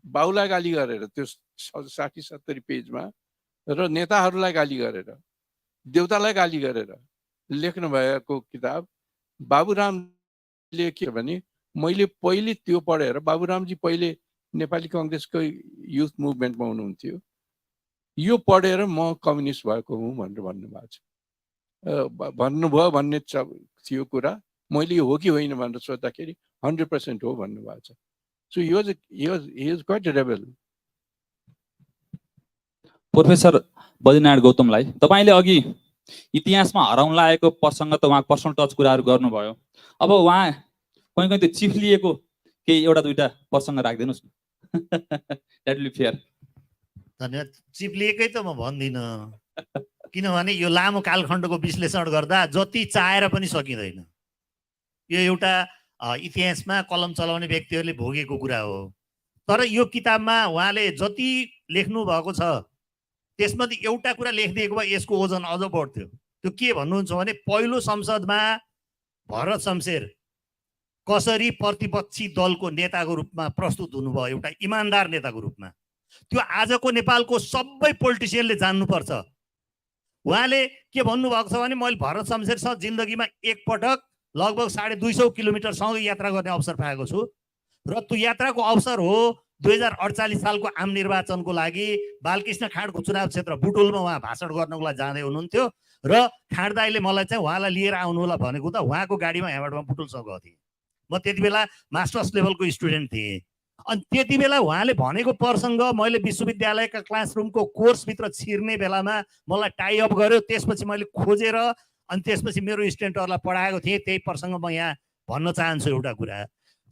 बाउलाई गाली गरेर, त्यो 60-70 पेजमा, र नेताहरूलाई गाली गरेर, देउतालाई गाली गरेर लेख्नु भएको किताब। बाबुरामले के भने, मैले पहिले त्यो पढेर, बाबुरामजी पहिले नेपाली काङ्ग्रेसको युथ मुभमेन्टमा हुनुहुन्थ्यो, यो पढेर म कम्युनिस्ट भएको हुँ भनेर भन्नुभएको छ। भन्नुभयो भन्ने थियो कुरा। मैले यो हो कि होइन भनेर सोद्धाखेरि 100% हो भन्नुभएको छ। So he was quite a rebel. Professor Badrinarayan गौतमलाई तपाईँले अघि इतिहासमा हराउन लागेको प्रसङ्ग त उहाँको पर्सनल टच कुराहरू गर्नुभयो। अब उहाँ कहीँ त्यो चिफ लिएको केही एउटा दुईटा प्रसङ्ग राखिदिनुहोस् न द्याट विल बी फेयर धन्यवाद चिपले एकै त म भन्दिनँ किनभने यो लामो कालखण्डको विश्लेषण गर्दा जति चाहेर पनि सकिँदैन यो एउटा इतिहासमा कलम चलाउने व्यक्तिहरूले भोगेको कुरा हो तर यो किताबमा उहाँले जति लेख्नु भएको छ त्यसमध्ये एउटा कुरा लेखिदिएको भए यसको ओजन अझ बढ्थ्यो त्यो के भन्नुहुन्छ भने पहिलो संसदमा भरत शमशेर कसरी प्रतिपक्षी दलको नेताको रूपमा प्रस्तुत हुनुभयो एउटा इमान्दार नेताको रूपमा त्यो आजको नेपालको सबै पोलिटिसियनले जान्नुपर्छ उहाँले के भन्नुभएको छ भने मैले भरत शमशेरसँग जिन्दगीमा एकपटक लगभग 250 किलोमिटरसँग यात्रा गर्ने अवसर पाएको छु र त्यो यात्राको अवसर हो 2048 सालको आम निर्वाचनको लागि बालकृष्ण खाँडको चुनाव क्षेत्र बुटोलमा उहाँ भाषण गर्नको लागि जाँदै हुनुहुन्थ्यो र खाँड दाइले मलाई चाहिँ उहाँलाई लिएर आउनु होला भनेको त उहाँको गाडीमा यहाँबाट म बुटोलसँग गएको थिएँ म त्यति बेला मास्टर्स लेभलको स्टुडेन्ट थिएँ अनि त्यति बेला उहाँले भनेको प्रसङ्ग मैले विश्वविद्यालयका क्लासरुमको कोर्सभित्र छिर्ने बेलामा मलाई टाई अप गर्यो त्यसपछि मैले खोजेर अनि त्यसपछि मेरो स्टुडेन्टहरूलाई पढाएको थिएँ त्यही प्रसङ्ग म यहाँ भन्न चाहन्छु एउटा कुरा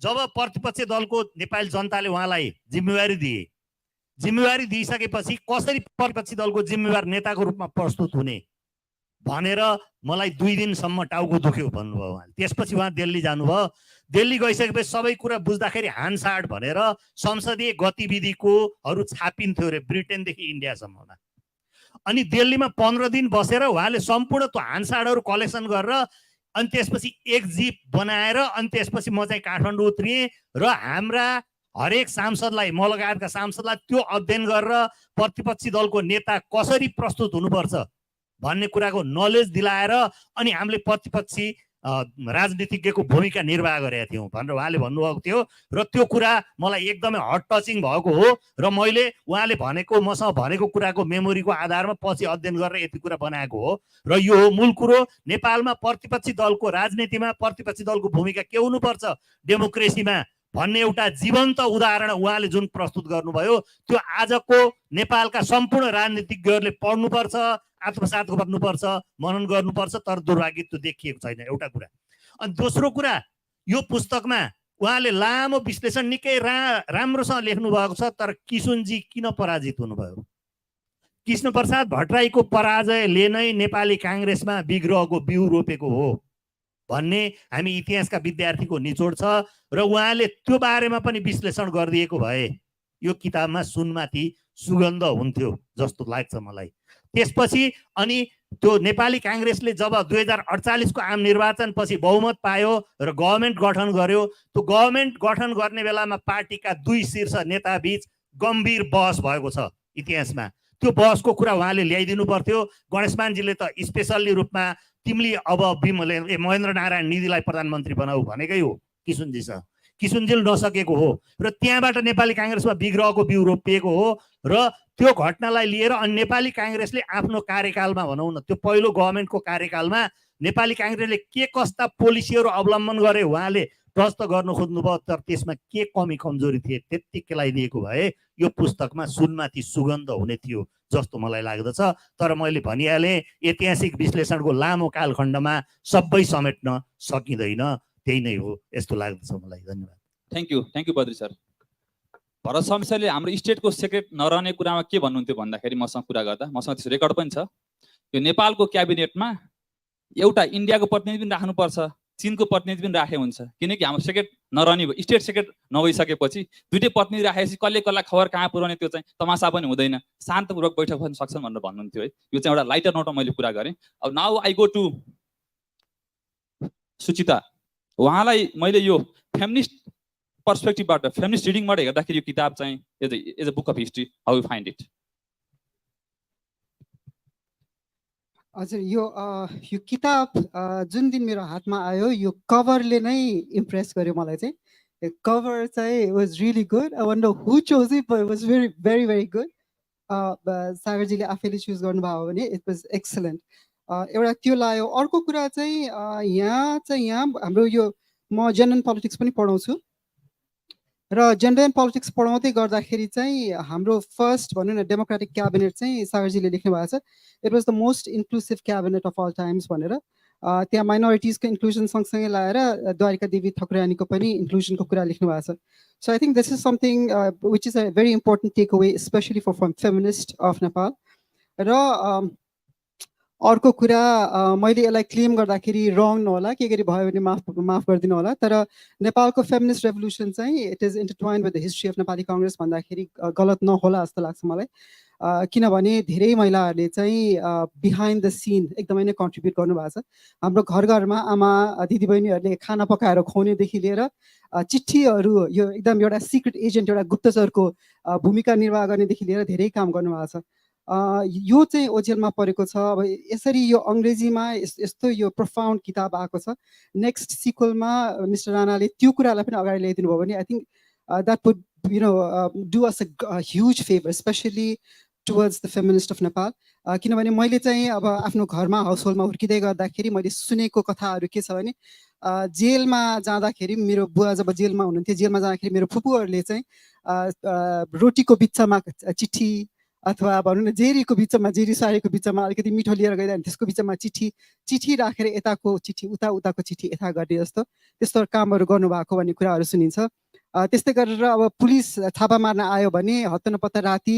जब प्रतिपक्षी दलको नेपाली जनताले उहाँलाई जिम्मेवारी दिइसकेपछि कसरी प्रतिपक्षी दलको जिम्मेवार नेताको रूपमा प्रस्तुत हुने भनेर मलाई 2 दिनसम्म टाउको दुख्यो भन्नुभयो उहाँले त्यसपछि उहाँ दिल्ली जानुभयो दिल्ली गइसकेपछि सबै कुरा बुझ्दाखेरि हानसाड भनेर संसदीय गतिविधिकोहरू छापिन्थ्यो रे ब्रिटेनदेखि इन्डियासम्ममा अनि दिल्लीमा 15 दिन बसेर उहाँले सम्पूर्ण त्यो हानसाडहरू कलेक्सन गरेर अनि त्यसपछि एक जिप बनाएर अनि त्यसपछि म चाहिँ काठमाडौँ उत्रिएँ र हाम्रा हरेक सांसदलाई म लगायतका सांसदलाई त्यो अध्ययन गरेर प्रतिपक्षी दलको नेता कसरी प्रस्तुत हुनुपर्छ भन्ने कुराको नलेज दिलाएर अनि हामीले प्रतिपक्षी राजनीतिज्ञको भूमिका निर्वाह गरेका थियौँ भनेर उहाँले भन्नुभएको थियो र त्यो कुरा मलाई एकदमै हट टचिङ भएको हो र मैले उहाँले भनेको मसँग भनेको कुराको मेमोरीको आधारमा पछि अध्ययन गरेर यति कुरा बनाएको हो र यो हो मूल कुरो नेपालमा प्रतिपक्षी दलको राजनीतिमा प्रतिपक्षी दलको भूमिका के हुनुपर्छ डेमोक्रेसीमा भन्ने एउटा जीवन्त उदाहरण उहाँले जुन प्रस्तुत गर्नुभयो त्यो आजको नेपालका सम्पूर्ण राजनीतिज्ञहरूले पढ्नुपर्छ आत्मसात गर्नुपर्छ मनन गर्नुपर्छ तर दुर्भाग्य त्यो देखिएको छैन एउटा कुरा अनि दोस्रो कुरा यो पुस्तकमा उहाँले लामो विश्लेषण निकै राम्रोसँग लेख्नु भएको छ तर किशुनजी किन पराजित हुनुभयो कृष्ण प्रसाद भट्टराईको पराजयले नै नेपाली काङ्ग्रेसमा विग्रहको बिउ रोपेको हो भन्ने हामी इतिहासका विद्यार्थीको निचोड छ र उहाँले त्यो बारेमा पनि विश्लेषण गरिदिएको भए यो किताबमा सुनमाथि सुगन्ध हुन्थ्यो जस्तो लाग्छ मलाई त्यसपछि अनि त्यो नेपाली काङ्ग्रेसले जब 2048 को आम निर्वाचन पछि बहुमत पायो र गभर्नमेन्ट गठन गर्यो त्यो गभर्नमेन्ट गठन गर्ने बेलामा पार्टीका 2 शीर्ष नेता बीच गम्भीर बहस भएको छ इतिहासमा त्यो बहसको कुरा उहाँले ल्याइदिनु पर्थ्यो गणेशमानजीले त स्पेसल्ली रूपमा तिमीले अब महेन्द्र नारायण निधिलाई प्रधानमन्त्री बनाऊ भनेकै हो किशुनजीसँग किशुनजीले नसकेको हो र त्यहाँबाट नेपाली काङ्ग्रेसमा विग्रहको बिउ रोपिएको हो र त्यो घटनालाई लिएर अनि नेपाली काङ्ग्रेसले आफ्नो कार्यकालमा भनौँ न त्यो पहिलो गभर्नमेन्टको कार्यकालमा नेपाली काङ्ग्रेसले के कस्ता पोलिसीहरू अवलम्बन गरे उहाँले प्रस्त गर्न खोज्नुभयो तर त्यसमा के कमी कमजोरी थिए त्यत्तिकै दिएको भए यो पुस्तकमा सुनमाथि सुगन्ध हुने थियो जस्तो मलाई लाग्दछ तर मैले भनिहालेँ ऐतिहासिक विश्लेषणको लामो कालखण्डमा सबै समेट्न सकिँदैन त्यही नै हो यस्तो लाग्दछ मलाई धन्यवाद thank you Badri sir Bharat शमशेरले हाम्रो स्टेटको सेक्रेट नरहने कुरामा के भन्नुहुन्थ्यो भन्दाखेरि मसँग कुरा गर्दा मसँग त्यसको रेकर्ड पनि छ यो नेपालको क्याबिनेटमा एउटा इन्डियाको प्रतिनिधि पनि राख्नुपर्छ चीनको प्रतिनिधि पनि राखे हुन्छ किनकि हाम्रो सेक्रेट नरहने स्टेट सेक्रेट नभइसकेपछि दुईटै प्रतिनिधि राखेपछि कसले कसलाई खबर कहाँ पुर्याउने त्यो चाहिँ तमासा पनि हुँदैन शान्तपूर्वक बैठक पनि सक्छन् भनेर भन्नुहुन्थ्यो है यो चाहिँ एउटा लाइटर नोटमा मैले कुरा गरेँ अब नाउ आई गो टु सुचिता उहाँलाई मैले यो फेमिनिस्ट पर्सपेक्टिभबाट फेमिनिस्ट रिडिङबाट हेर्दाखेरि यो किताब चाहिँ as a book of history how you find it हजुर यो किताब जुन दिन मेरो हातमा आयो यो कभरले नै इम्प्रेस गर्यो मलाई चाहिँ कभर चाहिँ was really good I wonder who chose it but it was very very very good सागरजीले आफैले चुज गर्नुभयो भने इट वाज एक्सलेन्ट एउटा त्यो लाग्यो अर्को कुरा चाहिँ यहाँ हाम्रो यो म जेनरल पोलिटिक्स पनि पढाउँछु र जेनरल पोलिटिक्स पढाउँदै गर्दाखेरि चाहिँ हाम्रो फर्स्ट भनौँ न डेमोक्रेटिक क्याबिनेट चाहिँ सागरजीले लेख्नु भएको छ it was the most inclusive cabinet of all times भनेर त्यहाँ माइनोरिटिजको इन्क्लुजन सँगसँगै लाएर द्वारिका देवी ठकुरानीको पनि इन्क्लुजनको कुरा लेख्नु भएको छ. So I think this is something which is a very important takeaway, especially for feminists of Nepal. र अर्को कुरा मैले यसलाई क्लेम गर्दाखेरि रङ नहोला, के गरी भयो भने माफ गरिदिनु होला, तर नेपालको फेमिनिस्ट रेभोल्युसन चाहिँ it is intertwined with the history of Nepali Congress भन्दाखेरि गलत नहोला जस्तो लाग्छ मलाई. किनभने धेरै महिलाहरूले चाहिँ बिहाइन्ड द सिन एकदमै नै कन्ट्रिब्युट गर्नुभएको छ. हाम्रो घर घरमा आमा दिदीबहिनीहरूले खाना पकाएर खुवाउनेदेखि लिएर चिठीहरू यो एकदम एउटा सिक्रेट एजेन्ट एउटा गुप्तचरको भूमिका निर्वाह गर्नेदेखि लिएर धेरै काम गर्नुभएको छ. यो चाहिँ ओझेलमा परेको छ. अब यसरी यो अङ्ग्रेजीमा यस्तो यो प्रोफाउन्ड किताब आएको छ. नेक्स्ट सिक्वलमा मिस्टर राणाले त्यो कुरालाई पनि अगाडि ल्याइदिनु भयो भने I think that would do us a huge favour, specially towards the feminist of Nepal. किनभने मैले चाहिँ अब आफ्नो घरमा हाउसहोल्डमा हुर्किँदै गर्दाखेरि मैले सुनेको कथाहरू के छ भने जेलमा जाँदाखेरि मेरो बुवा जब जेलमा हुनुहुन्थ्यो, जेलमा जाँदाखेरि मेरो फुपूहरूले चाहिँ रोटीको बिचमा चिठी अथवा भनौँ न जेरीको बिचमा, जेरी साडीको बिचमा अलिकति मिठो लिएर गइरह्यो भने त्यसको बिचमा चिठी राखेर यताको चिठी उताको चिठी यता गर्ने जस्तो त्यस्तो कामहरू गर्नुभएको भन्ने कुराहरू सुनिन्छ. त्यस्तै गरेर अब पुलिस छापा मार्न आयो भने हत्ता नपत्ता राति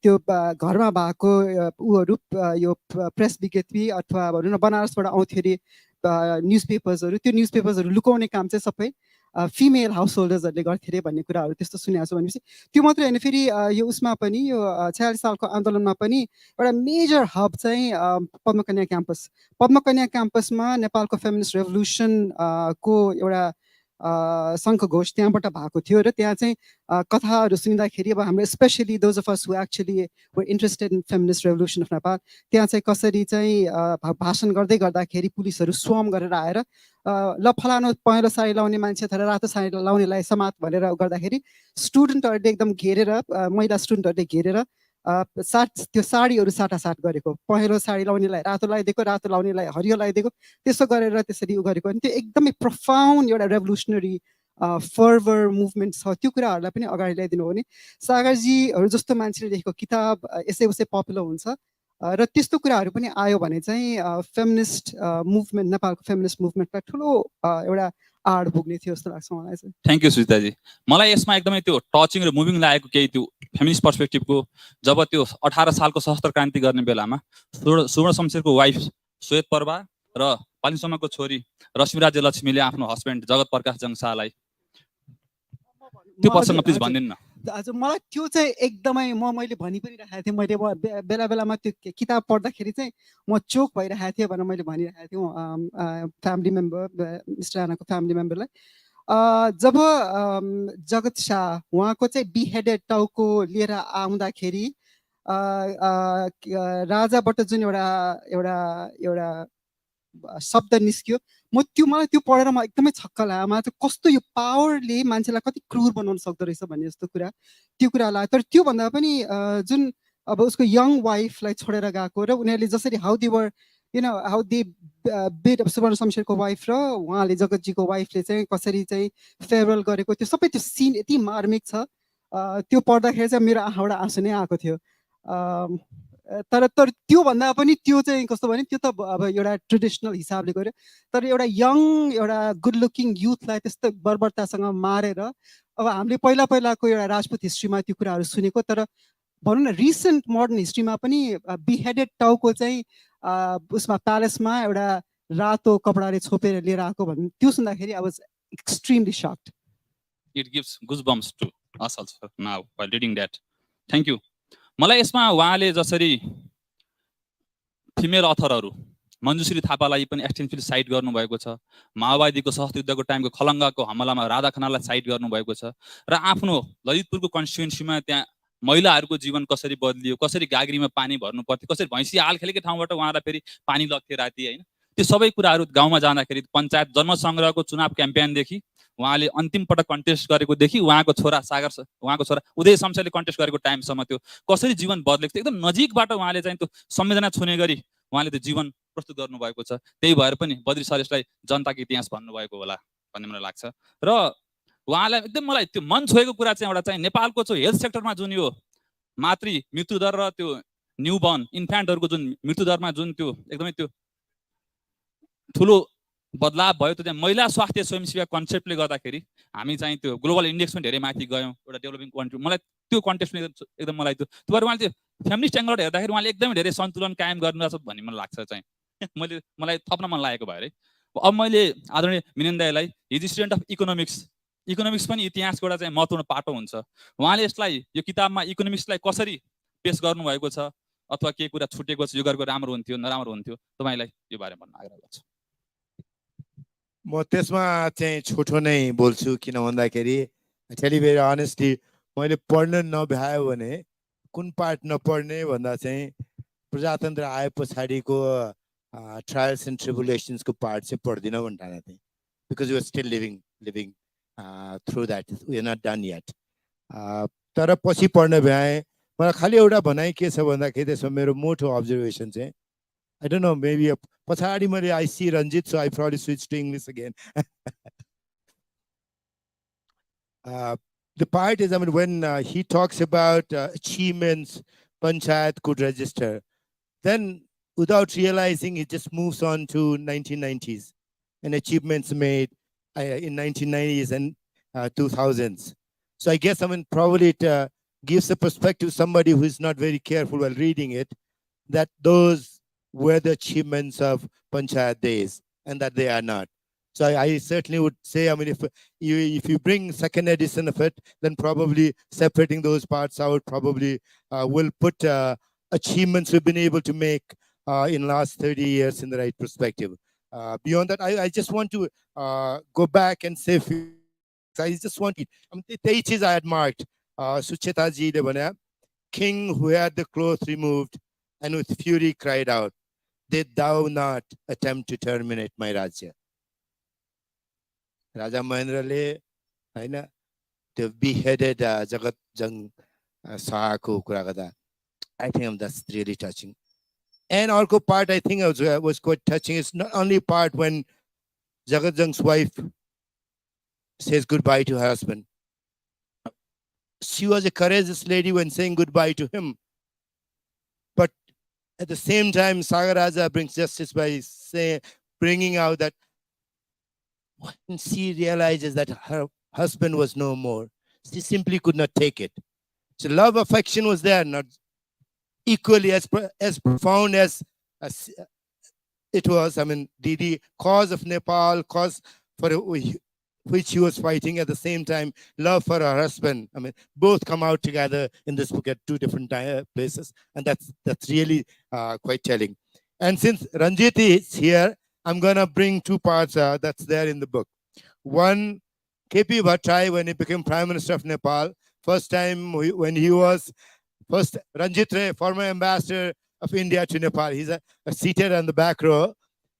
त्यो घरमा भएको उहरू यो प्रेस विज्ञप्ति अथवा भनौँ न बनारसबाट आउँथ्यो अरे न्युज पेपर्सहरू, त्यो न्युज पेपर्सहरू लुकाउने काम चाहिँ सबै फिमेल हाउस होल्डर्सहरूले गर्थे अरे भन्ने कुराहरू त्यस्तो सुनेको छु. भनेपछि त्यो मात्रै होइन, फेरि यो उसमा पनि यो 46 सालको आन्दोलनमा पनि एउटा मेजर हब चाहिँ पद्मकन्या क्याम्पस. पद्मकन्या क्याम्पसमा नेपालको फेमिनिस्ट रेभोल्युसन को एउटा शङ्ख घोष त्यहाँबाट भएको थियो र त्यहाँ चाहिँ कथाहरू सुनिँदाखेरि अब हाम्रो specially those of us who actually were interested in feminist revolution of Nepal, त्यहाँ चाहिँ कसरी चाहिँ भाषण गर्दै गर्दाखेरि पुलिसहरू स्वम गरेर आएर ल फलानु पहेँलो साडी लाउने मान्छे तर रातो साडी लाउनेलाई समात भनेर गर्दाखेरि स्टुडेन्टहरूले एकदम घेरेर महिला स्टुडेन्टहरूले घेरेर त्यो साडीहरू साटासाट गरेको, पहेँलो साडी लाउनेलाई रातो लगाइदिएको, रातो लाउनेलाई हरियो लगाइदिएको, त्यसो गरेर त्यसरी उ गरेको. अनि त्यो एकदमै प्रोफाउन्ड एउटा रेभोल्युसनरी फर्भर मुभमेन्ट छ. त्यो कुराहरूलाई पनि अगाडि ल्याइदिनु हो भने सागरजीहरू जस्तो मान्छेले लेखेको किताब यसै उसै पपुलर हुन्छ र त्यस्तो कुराहरू पनि आयो भने चाहिँ फेमिनिस्ट मुभमेन्ट, नेपालको फेमिनिस्ट मुभमेन्टलाई ठुलो एउटा आड पुग्ने थियो जस्तो लाग्छ मलाई चाहिँ. थ्याङ्क यू सुजिताजी. मलाई यसमा एकदमै त्यो टचिङ र मुभिङ लागेको केही त्यो फेमिनिस्ट पर्सपेक्टिभको, जब त्यो 18 सालको सशस्त्र क्रान्ति गर्ने बेलामा सुवर्ण शमशेरको वाइफ श्वेत पर्वा र पालिसम्मको छोरी रश्मिराज्य लक्ष्मीले आफ्नो हस्बेन्ड जगत प्रकाश जङशाहलाई त्यो प्रसङ्ग प्लिज भनिदिनु न. हजुर, मलाई त्यो चाहिँ एकदमै मैले भनि पनि राखेको थिएँ. मैले बेला बेलामा त्यो किताब पढ्दाखेरि चाहिँ म चोक भइरहेको थिएँ भनेर मैले भनिरहेको थिएँ फ्यामिली मेम्बर, मिस्टर राणाको फ्यामिली मेम्बरलाई. जब जगत शाह उहाँको चाहिँ बिहेडेड टाउको लिएर आउँदाखेरि राजाबाट जुन एउटा शब्द निस्क्यो, मलाई त्यो पढेर म एकदमै छक्क लाग्यो. मलाई चाहिँ कस्तो यो पावरले मान्छेलाई कति क्रूर बनाउन सक्दो रहेछ भन्ने जस्तो कुरा, त्यो कुरा लाग्यो. तर त्योभन्दा पनि जुन अब उसको यङ वाइफलाई छोडेर गएको र उनीहरूले जसरी हाउ दे बिड सुवर्ण शमशेरको वाइफ र उहाँले जगतजीको वाइफले चाहिँ कसरी चाहिँ फेयरवेल गरेको, त्यो सबै त्यो सिन यति मार्मिक छ. त्यो पढ्दाखेरि चाहिँ मेरो आँखाबाट आँसु नै आएको थियो. तर त्योभन्दा पनि त्यो चाहिँ कस्तो भने त्यो त अब एउटा ट्रेडिसनल हिसाबले गऱ्यो, तर एउटा यङ एउटा गुड लुकिङ युथलाई त्यस्तो बर्बरतासँग मारेर अब हामीले पहिलाको एउटा राजपूत हिस्ट्रीमा त्यो कुराहरू सुनेको, तर भनौँ न रिसेन्ट मोडर्न हिस्ट्रीमा पनि बिहेडेड टाउको चाहिँ उसमा प्यालेसमा एउटा रातो कपडाले छोपेर लिएर आएको भन्नु, त्यो सुन्दाखेरि I was extremely shocked. It gives goosebumps to us also now while reading that. Thank you. मलाई यसमा उहाँले जसरी फिमेल अथरहरू मञ्जुश्री थापालाई पनि एक्सटेन्सिभ साइट गर्नुभएको छ, माओवादीको सशस्त्र युद्धको टाइमको खलङ्गाको हमलामा राधा खनाललाई साइट गर्नुभएको छ, र आफ्नो ललितपुरको कन्स्टिट्युन्सीमा त्यहाँ महिलाहरूको जीवन कसरी बदलियो, कसरी गाग्रीमा पानी भर्नु पर्थ्यो, कसरी भैँसी हाल खेलेकै ठाउँबाट उहाँलाई फेरि पानी लग्थ्यो राति, होइन, त्यो सबै कुराहरू गाउँमा जाँदाखेरि पञ्चायत जनसङ्ग्रहको चुनाव क्याम्पेनदेखि उहाँले अन्तिम पटक कन्टेस्ट गरेकोदेखि उहाँको छोरा उदय शमशेरले कन्टेस्ट गरेको टाइमसम्म त्यो कसरी जीवन बदलेको थियो, एकदम नजिकबाट उहाँले चाहिँ त्यो संवेदना छुने गरी उहाँले त्यो जीवन प्रस्तुत गर्नुभएको छ. त्यही भएर पनि बद्री सरेशलाई जनताको इतिहास भन्नुभएको होला भन्ने मलाई लाग्छ. र उहाँलाई एकदम मलाई त्यो मन छोएको कुरा चाहिँ एउटा चाहिँ नेपालको चाहिँ हेल्थ सेक्टरमा जुन यो मातृ मृत्युदर र त्यो न्युबर्न इन्फ्यान्टहरूको जुन मृत्युदरमा जुन त्यो एकदमै त्यो ठुलो बदलाव भयो त त्यहाँ महिला स्वास्थ्य स्वयंसेवा कन्सेप्टले गर्दाखेरि हामी चाहिँ त्यो ग्लोबल इन्डेक्स पनि धेरै माथि गयौँ एउटा डेभलपिङ कन्ट्री। मलाई त्यो कन्टेक्स्ट एकदम मलाई त्यो भएर उहाँले त्यो फेमिनिस्ट एङ्गलबाट हेर्दाखेरि उहाँले एकदमै धेरै सन्तुलन कायम गर्नु छ भन्ने मलाई लाग्छ चाहिँ मलाई थप्न मन लागेको भयो अरे। अब मैले आदरणीय मिनेन दाइलाई हिज स्टुडेन्ट अफ इकोनोमिक्स पनि इतिहासको एउटा चाहिँ महत्त्वपूर्ण पाटो हुन्छ। उहाँले यसलाई यो किताबमा इकोनोमिक्सलाई कसरी पेस गर्नुभएको छ अथवा केही कुरा छुटेको छ, यो गरेको राम्रो हुन्थ्यो नराम्रो हुन्थ्यो, तपाईँलाई यो बारेमा भन्न आग्रह गर्छु। म त्यसमा चाहिँ छोटो नै बोल्छु, किन भन्दाखेरि एक्चुअली भेरी अनेस्टली मैले पढ्न नभ्यायो भने कुन पार्ट नपढ्ने भन्दा चाहिँ प्रजातन्त्र आए पछाडिको ट्रायल्स एन्ड ट्रिबुलेसन्सको पार्ट चाहिँ पढ्दिनँ भन्ने ठानेको थिएँ, because you are still living through that, we are not done yet. तर पछि पढ्न भ्याएँ। मलाई खालि एउटा भनाइ के छ भन्दाखेरि त्यसमा मेरो मोटो अब्जर्भेसन चाहिँ I don't know, maybe पछाडि मैले I see Ranjit, so I probably switch to English again. The part is, I mean, when he talks about achievements, Panchayat could register, then without realizing, he just moves on to 1990s and achievements made in 1990s and 2000s. So I guess, I mean, probably it gives a perspective to somebody who is not very careful while reading it, that those were the achievements of Panchayat days and that they are not. So I certainly would say, I mean, if you bring second edition of it, then probably separating those parts out probably will put achievements we've been able to make in last 30 years in the right perspective. Beyond that, I just want to go back and say, I just want to, I mean, the teachers I had marked, Sucheta ji le bhanaya, king who had the cloth removed and with fury cried out, did thou not attempt to terminate my Rajya? Raja Mahendrale, the beheaded Jagat Jang Sahako Kuragada. I think that's really touching. And also part I think was quite touching. It's not only part when Jagat Jang's wife says goodbye to her husband. She was a courageous lady when saying goodbye to him. But at the same time, Sagar Raja brings justice by bringing out that when she realizes that her husband was no more, she simply could not take it. So love, affection was there, not equally as profound as it was. I mean, the cause of Nepal, cause for which he was fighting, at the same time, love for her husband. I mean, both come out together in this book at two different places, and that's really quite telling. And since Ranjit is here, I'm gonna bring two parts that's there in the book. One, KP Bhattai, when he became Prime Minister of Nepal, first time when he was Ranjit Ray, former ambassador of India to Nepal, he's seated on the back row.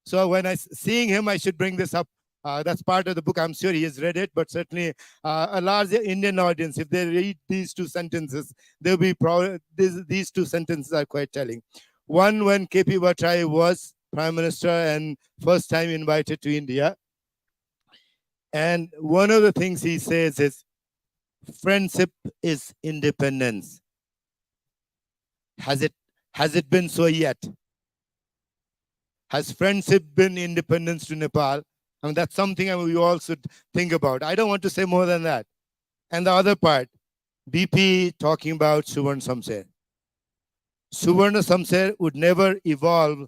So when seeing him, I should bring this up. That's part of the book. I'm sure he has read it, but certainly a large Indian audience, if they read these two sentences, they'll be proud. These two sentences are quite telling. One, when KP Bhattai was Prime Minister and first time invited to India. And one of the things he says is, friendship is independence. Has it been so yet? Has friendship been independence to Nepal? I mean, that's something we all should think about. I don't want to say more than that. And the other part, BP talking about Suvarna Samser. Suvarna Samser would never evolve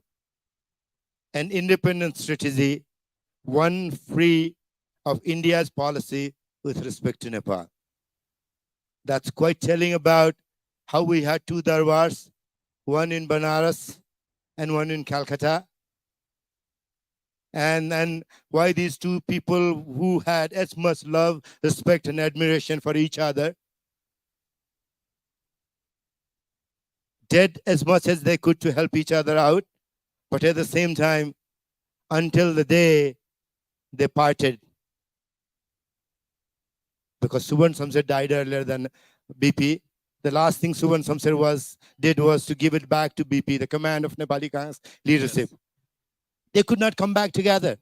an independent strategy, one free of India's policy with respect to Nepal. That's quite telling about how we had two darbars, one in Banaras and one in Calcutta. And why these two people who had as much love, respect, and admiration for each other did as much as they could to help each other out, but at the same time, until the day they parted, because Suvarna Samser died earlier than BP. The last thing Suvarna Samser did was to give it back to BP, the command of Nepali Congress leadership. Yes. They could not come back together.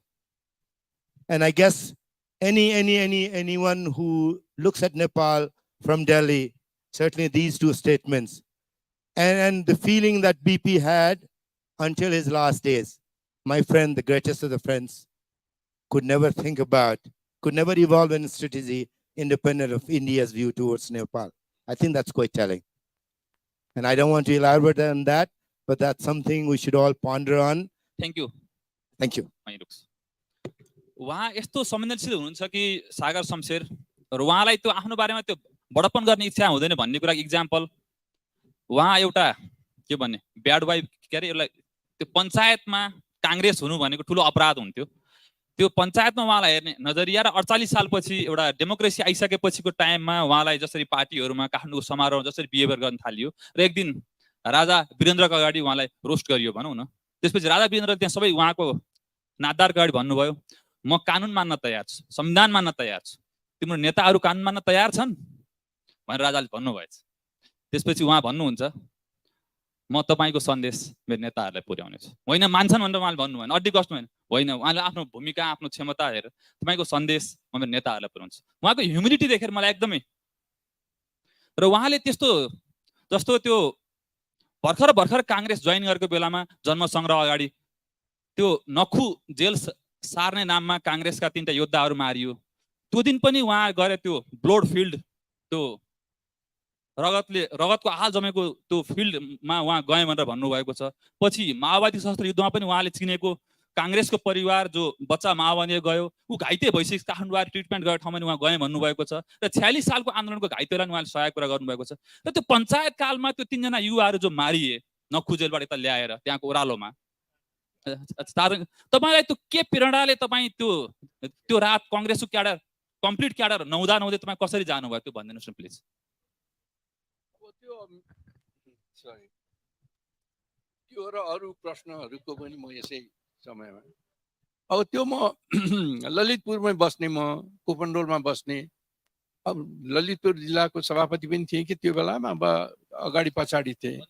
And I guess anyone who looks at Nepal from Delhi, certainly these two statements, and the feeling that BP had until his last days, my friend, the greatest of the friends, could never think about, could never evolve a strategy independent of India's view towards Nepal. I think that's quite telling. And I don't want to elaborate on that, but that's something we should all ponder on. Thank you. Thank you. उहाँ यस्तो संवेदनशील हुनुहुन्छ कि सागर शमशेर र उहाँलाई त्यो आफ्नो बारेमा त्यो बडपन गर्ने इच्छा हुँदैन भन्ने कुरा इक्जाम्पल उहाँ एउटा के भन्ने ब्याड वाइफ के अरे यसलाई त्यो पञ्चायतमा काङ्ग्रेस हुनु भनेको ठुलो अपराध हुन्थ्यो त्यो पञ्चायतमा उहाँलाई हेर्ने नजरिया र 48 सालपछि एउटा डेमोक्रेसी आइसकेपछिको टाइममा उहाँलाई जसरी पार्टीहरूमा काठमाडौँको समारोह जसरी बिहेभियर गर्न थालियो र एक दिन राजा वीरेन्द्रको अगाडि उहाँलाई रोस्ट गरियो भनौँ न त्यसपछि राजा वीरेन्द्र त्यहाँ सबै उहाँको नादारको अगाडि भन्नुभयो म कानुन मान्न तयार छु संविधान मान्न तयार छु तिम्रो नेताहरू कानुन मान्न तयार छन् भनेर राजाले भन्नुभएछ त्यसपछि उहाँ भन्नुहुन्छ म तपाईको सन्देश मेरो नेताहरूलाई पुर्याउनेछु होइन मान्छन् भनेर उहाँले भन्नु भएन अड्डी कष्ट होइन उहाँले आफ्नो भूमिका आफ्नो क्षमता हेरेर तपाईको सन्देश म मेरो नेताहरूलाई पुर्याउँछु उहाँको ह्युमिलिटी देखेर मलाई एकदमै र उहाँले त्यस्तो जस्तो त्यो भर्खर काङ्ग्रेस जोइन गरेको बेलामा जन्म सङ्ग्रह अगाडि त्यो नखु जेल सार्ने नाममा काङ्ग्रेसका 3टा योद्धाहरू मारियो त्यो दिन पनि उहाँ गएर त्यो ब्लोड फिल्ड त्यो रगतको हाल जमेको त्यो फिल्डमा उहाँ गए भनेर भन्नुभएको छ पछि माओवादी सशस्त्र युद्धमा पनि उहाँले चिनेको काङ्ग्रेसको परिवार जो बच्चा माओवादी गयो ऊ घाइते भइसकेको काठमाडौँ ट्रिटमेन्ट गरेर ठाउँमा उहाँ गए भन्नुभएको छ र 46 सालको आन्दोलनको घाइतेलाई उहाँले सहयोग कुरा गर्नुभएको छ र त्यो पञ्चायत कालमा त्यो 3 जना युवाहरू जो मारिए नखुजेलबाट यता ल्याएर त्यहाँको ओह्रालोमा तपाईँलाई त्यो के प्रेरणाले तपाईँ त्यो रात कङ्ग्रेसको क्याडर कम्प्लिट क्याडर नहुँदा तपाईँ कसरी जानुभयो त्यो भनिदिनुहोस् न प्लिज त्यो र अरू प्रश्नहरूको पनि म यसै समयमा अब त्यो म ललितपुरमै बस्ने म कोपनडोलमा बस्ने अब ललितपुर जिल्लाको सभापति पनि थिएँ कि त्यो बेलामा अब अगाडि पछाडि थिएँ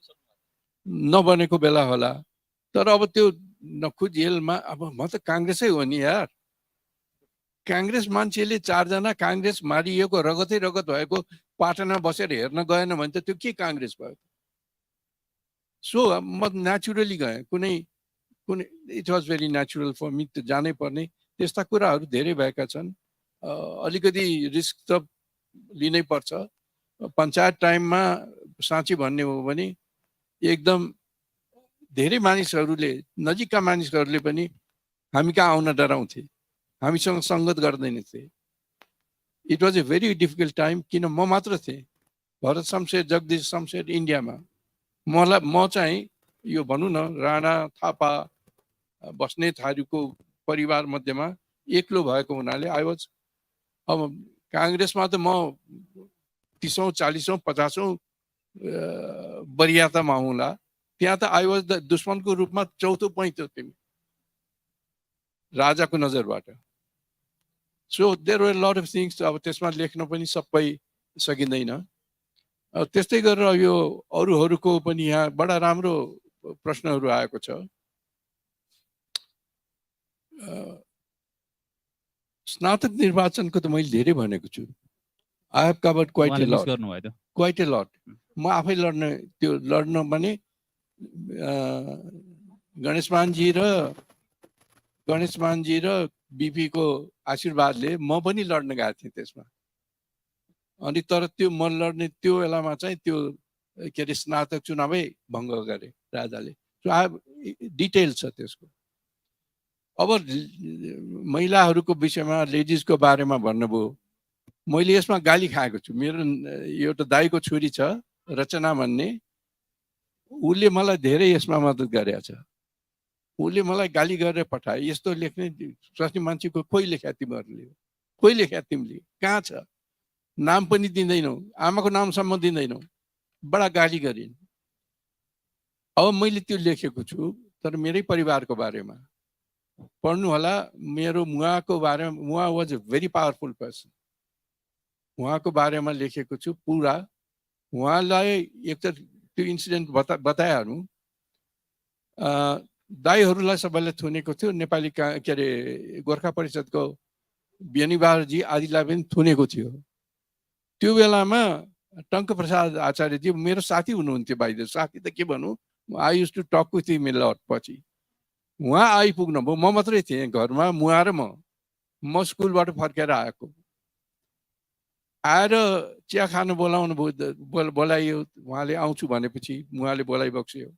नबनेको बेला होला तर अब त्यो नखु जेलमा अब म त काङ्ग्रेसै हो नि यार काङ्ग्रेस मान्छेले 4 जना काङ्ग्रेस मारिएको रगतै रगत भएको पाटना बसेर हेर्न गएन भने त त्यो के काङ्ग्रेस भयो सो म नेचुरली गएँ कुनै it was very natural for me त जानै पर्ने त्यस्ता कुराहरू धेरै भएका छन् अलिकति रिस्क त लिनै पर्छ पञ्चायत टाइममा साँच्चै भन्ने हो भने एकदम धेरै मानिसहरूले नजिकका मानिसहरूले पनि हामी कहाँ आउन डराउँथे हामीसँग सङ्गत गर्दैनथे it was a very difficult time किन म मात्र थिएँ भरत शमशेर जगदीश शमशेर इन्डियामा म चाहिँ यो भनौँ न राणा थापा बस्नेतहरूको परिवार मध्येमा एक्लो भएको हुनाले आई वाज अब काङ्ग्रेसमा त म 30औं 40औं 50औं वरियातामा हुँला त्यहाँ त आई वाज द दुश्मनको रूपमा चौथो पैँतो तिमी राजाको नजरबाट so there were lot of things अब त्यसमा लेख्न पनि सबै सकिँदैन त्यस्तै गरेर यो अरूहरूको पनि यहाँ बडा राम्रो प्रश्नहरू आएको छ स्नातक निर्वाचनको त मैले धेरै भनेको छु I have covered quite a lot म आफै लड्न भने गणेशमानजी र बिपी को आशीर्वादले म पनि लड्न गएको थिएँ त्यसमा अनि तर त्यो म लड्ने त्यो बेलामा चाहिँ त्यो के अरे स्नातक चुनावै भङ्ग गरे राजाले डिटेल छ त्यसको अब महिलाहरूको विषयमा लेडिजको बारेमा भन्नुभयो मैले यसमा गाली खाएको छु मेरो एउटा दाइको छोरी छ रचना भन्ने उसले मलाई धेरै यसमा मद्दत गरेको छ उसले मलाई गाली गरेर पठाए यस्तो लेख्ने स्वास्नी मान्छेको खोइ लेख्या तिमीहरूले खोइ लेख्या तिमीले कहाँ छ नाम पनि दिँदैनौ आमाको नामसम्म दिँदैनौ बडा गाली गरिन् अब मैले त्यो लेखेको छु तर मेरै परिवारको बारेमा पढ्नु होला मेरो मुवाको बारेमा मुवा was a very powerful person उहाँको बारेमा लेखेको छु पुरा उहाँलाई एक त त्यो इन्सिडेन्ट बताइहाल्नु दाईहरूलाई सबैलाई थुनेको थियो नेपाली के अरे गोर्खा परिषदको बेनिबारजी आदिलाई पनि थुनेको थियो त्यो बेलामा टङ्क प्रसाद आचार्यजी मेरो साथी हुनुहुन्थ्यो बाहिर साथी त के भनौँ I used to talk with him a lot पछि उहाँ आइपुग्नु भयो, म मात्रै थिएँ घरमा, मुहा र म स्कुलबाट फर्केर आएको। आएर चिया खानु बोलाउनु भयो, बोलाइयो। उहाँले आउँछु भनेपछि उहाँले बोलाइबक्स्यो।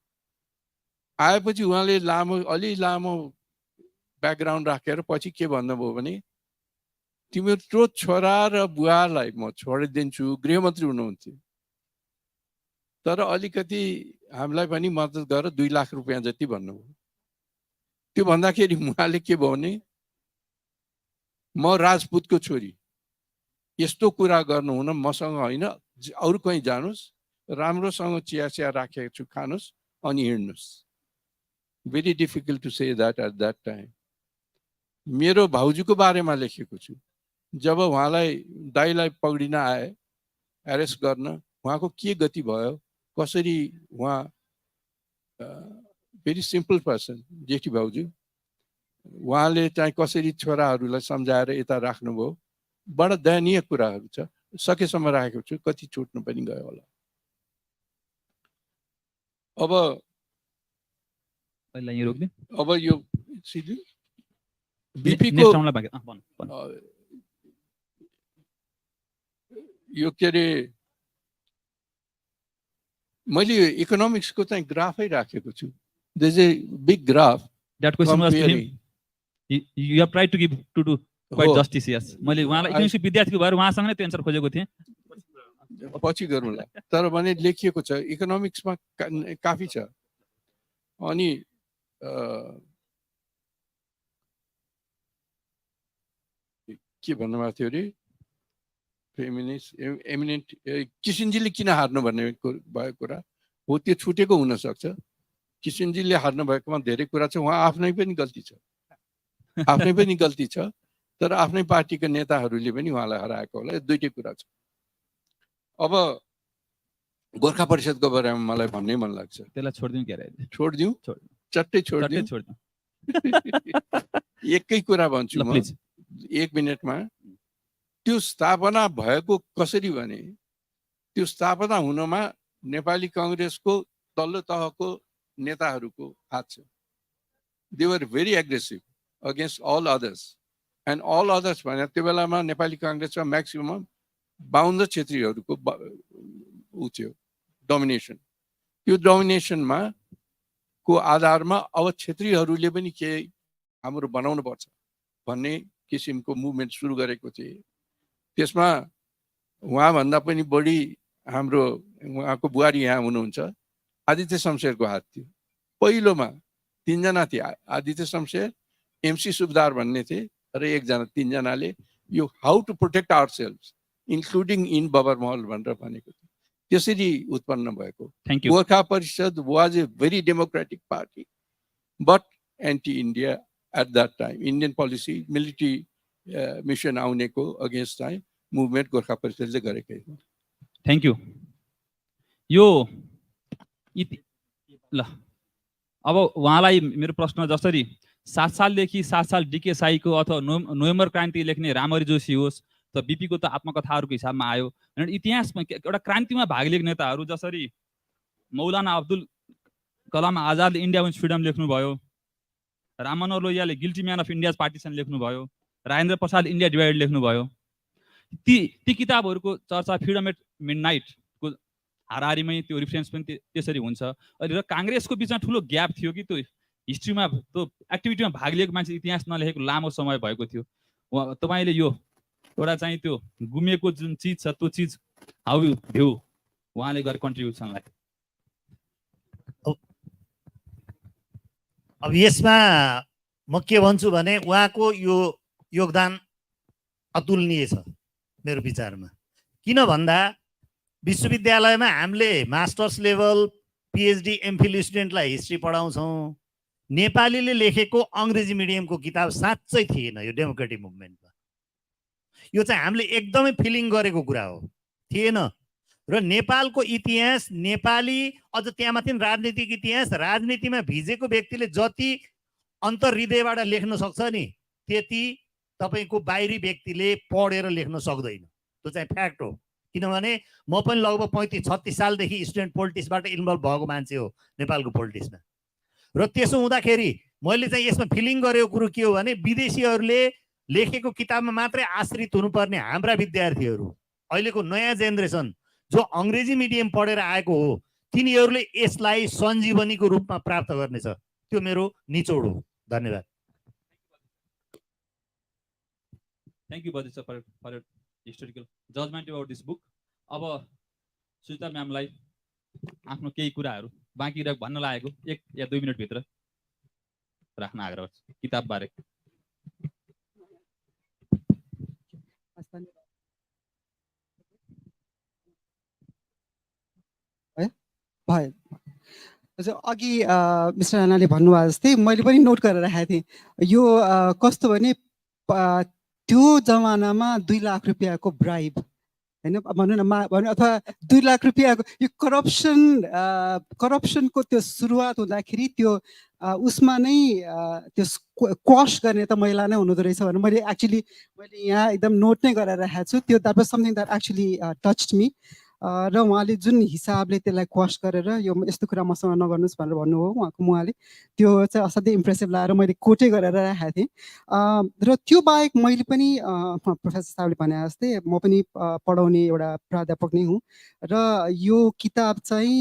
आएपछि उहाँले अलि लामो ब्याकग्राउन्ड राखेर पछि के भन्नुभयो भने, तिम्रो छोरा र बुवालाई म छोडिदिन्छु, गृहमन्त्री हुनुहुन्थ्यो, तर अलिकति हामीलाई पनि मद्दत गरेर 2 लाख रुपियाँ जति भन्नुभयो। त्यो भन्दाखेरि उहाँले के भयो भने, म राजपूतको छोरी, यस्तो कुरा गर्नु हुन मसँग होइन, अरू कहीँ जानुस्, राम्रोसँग चिया राखेको छु, खानुस् अनि हिँड्नुस्। Very difficult to say that at that time. मेरो भाउजूको बारेमा लेखेको छु। जब उहाँलाई दाइलाई पक्डिन आए, एरेस्ट गर्न, उहाँको के गति भयो, कसरी उहाँ भेरी सिम्पल पर्सन जेठी भाउजू, उहाँले चाहिँ कसरी छोराहरूलाई सम्झाएर यता राख्नुभयो, बडा दयनीय कुराहरू छ। सकेसम्म राखेको छु, कति छुट्नु पनि गयो होला। अब यो बीपीको यो के अरे, मैले इकोनोमिक्सको चाहिँ ग्राफै राखेको छु। There's a big graph. That question was to him. You have tried to give to quite justice, yes. मैले उहाँलाई इकोनोमिक्स विद्यार्थीको भएर उहाँसँग नै त्यो एन्सर खोजेको थिएँ। पछि गरौँला। तर भने लेखिएको छ, इकोनोमिक्समा काफी छ। अनि के भन्नुभएको थियो अरे, फेमिनिस्ट एमिनेन्ट किसिनजीले किन हार्नु भन्ने भएको कुरा हो, त्यो छुटेको हुनसक्छ। किसिनजीले हार्नु भएकोमा धेरै कुरा छ, उहाँ आफ्नै पनि गल्ती छ, आफ्नै पनि गल्ती छ, तर आफ्नै पार्टीका नेताहरूले पनि उहाँलाई हराएको होला। यो दुईटै कुरा छ। अब गोर्खा परिषदको बारेमा मलाई भन्नै मन लाग्छ। त्यसलाई छोडिदिउँ के अरे? छोडिदिउँ, चट्टै छोडिदिउँ। एकै कुरा भन्छु म 1 मिनटमा। त्यो स्थापना भएको कसरी भने, त्यो स्थापना हुनमा नेपाली कांग्रेसको तल्लो तहको नेताहरूको हात छ। They were very aggressive against all others, and all others भने त्यो बेलामा नेपाली कांग्रेसमा म्याक्सिमम 52 क्षेत्रीहरूको ऊ थियो डोमिनेसन। त्यो डोमिनेसनमा को आधारमा अब क्षेत्रीहरूले पनि के हाम्रो बनाउनु पर्छ भन्ने किसिमको मुभमेन्ट सुरु गरेको थिए। त्यसमा उहाँभन्दा पनि बढी हाम्रो उहाँको बुहारी यहाँ हुनुहुन्छ, आदित्य शमशेरको हात थियो। पहिलोमा 3 जना थिए, आदित्य शमशेर, एमसी सुब्दार भन्ने थिए र 1 जना, 3 जनाले यो how to protect ourselves including in Babar Mahal भनेर भनेको थियो। त्यसरी उत्पन्न भएको Gorkha Parishad was a very democratic party but anti India at that time. Indian policy military mission आउनेको अगेन्स्ट चाहिँ मुभमेन्ट गोर्खा परिषदले गरेकै हो। Thank you. यो ल अब उहाँलाई मेरो प्रश्न, जसरी 7 सालदेखि 7 साल डिके साईको अथवा नोभेम्बर क्रान्ति लेख्ने रामहरि जोशी होस्, त बीपीको त आत्मकथाहरूको हिसाबमा आयो। इतिहासमा एउटा क्रान्तिमा भाग लिएको नेताहरू जसरी मौलाना अब्दुल कलाम आजादले इन्डिया विन्स फ्रिडम लेख्नुभयो, राममनोहर लोहियाले guilty men of India's partition लेख्नुभयो, राजेन्द्र प्रसाद इन्डिया डिभाइड लेख्नुभयो। ती किताबहरूको चर्चा फ्रिडम एट मिडनाइटको हाराहारीमै त्यो रिफरेन्स पनि त्यसरी हुन्छ। अहिले र काङ्ग्रेसको बिचमा ठुलो ग्याप थियो कि त्यो हिस्ट्रीमा त्यो एक्टिभिटीमा भाग लिएको मान्छे इतिहास नलेखेको लामो समय भएको थियो। तपाईँले यो एउटा चाहिँ त्यो गुमेको जुन चिज छ त्यो चिज हाउ यु भ्यू उहाँले गरेको कन्ट्रिब्युसनलाई? अब यसमा म के भन्छु भने उहाँको यो योगदान अतुलनीय छ मेरो विचारमा। किन भन्दा विश्वविद्यालयमा हामीले मास्टर्स लेभल पिएचडी एमफिल स्टुडेन्टलाई हिस्ट्री पढाउँछौँ। नेपालीले लेखेको अङ्ग्रेजी मिडियमको किताब साँच्चै थिएन यो डेमोक्रेटिक मुभमेन्टमा। यो चाहिँ हामीले एकदमै फिलिङ गरेको कुरा हो, थिएन। र नेपालको इतिहास, नेपाली अझ त्यहाँमाथि राजनीतिक इतिहास, राजनीतिमा भिजेको व्यक्तिले जति अन्तर्हृदयबाट लेख्न सक्छ नि त्यति तपाईँको बाहिरी व्यक्तिले पढेर लेख्न सक्दैन। त्यो चाहिँ फ्याक्ट हो। किनभने म पनि लगभग 35-36 सालदेखि स्टुडेन्ट पोलिटिक्सबाट इन्भल्भ भएको मान्छे हो नेपालको पोलिटिक्समा। र त्यसो हुँदाखेरि मैले चाहिँ यसमा फिलिङ गरेको कुरो के हो भने विदेशीहरूले लेखेको किताबमा मात्रै आश्रित हुनुपर्ने हाम्रा विद्यार्थीहरू अहिलेको नयाँ जेनेरेसन जो अङ्ग्रेजी मिडियम पढेर आएको हो तिनीहरूले यसलाई सञ्जीवनीको रूपमा प्राप्त गर्नेछ। त्यो मेरो निचोड हो। धन्यवाद। Thank you, Badri sir, for your historical judgment about this book. अब सुजिता म्यामलाई आफ्नो केही कुराहरू बाँकी भन्न लागेको 1 या 2 मिनटभित्र राख्न आग्रह गर्छु किताब बारे। भयो अघि मिस्टर राणाले भन्नुभयो जस्तै मैले पनि नोट गरेर राखेको थिएँ। यो कस्तो भने त्यो जमानामा 2 लाख रुपियाँको ब्राइब हैन भनौँ न भनौँ अथवा 2 लाख रुपियाँको यो करप्सनको त्यो सुरुवात हुँदाखेरि त्यो उसमा नै त्यो क्वास गर्ने त महिला नै हुनुहुँदो रहेछ भनेर मैले एक्चुअली यहाँ एकदम नोट नै गरेर राखेको छु। त्यो that was something that actually touched me. र उहाँले जुन हिसाबले त्यसलाई क्वास गरेर यो यस्तो कुरा मसँग नगर्नुहोस् भनेर भन्नुभयो उहाँले त्यो चाहिँ असाध्यै इम्प्रेसिभ लागेर मैले कोटै गरेर राखेको थिएँ। र त्यो बाहेक मैले पनि प्रोफेसर साहबले भने जस्तै म पनि पढाउने एउटा प्राध्यापक नै हुँ र यो किताब चाहिँ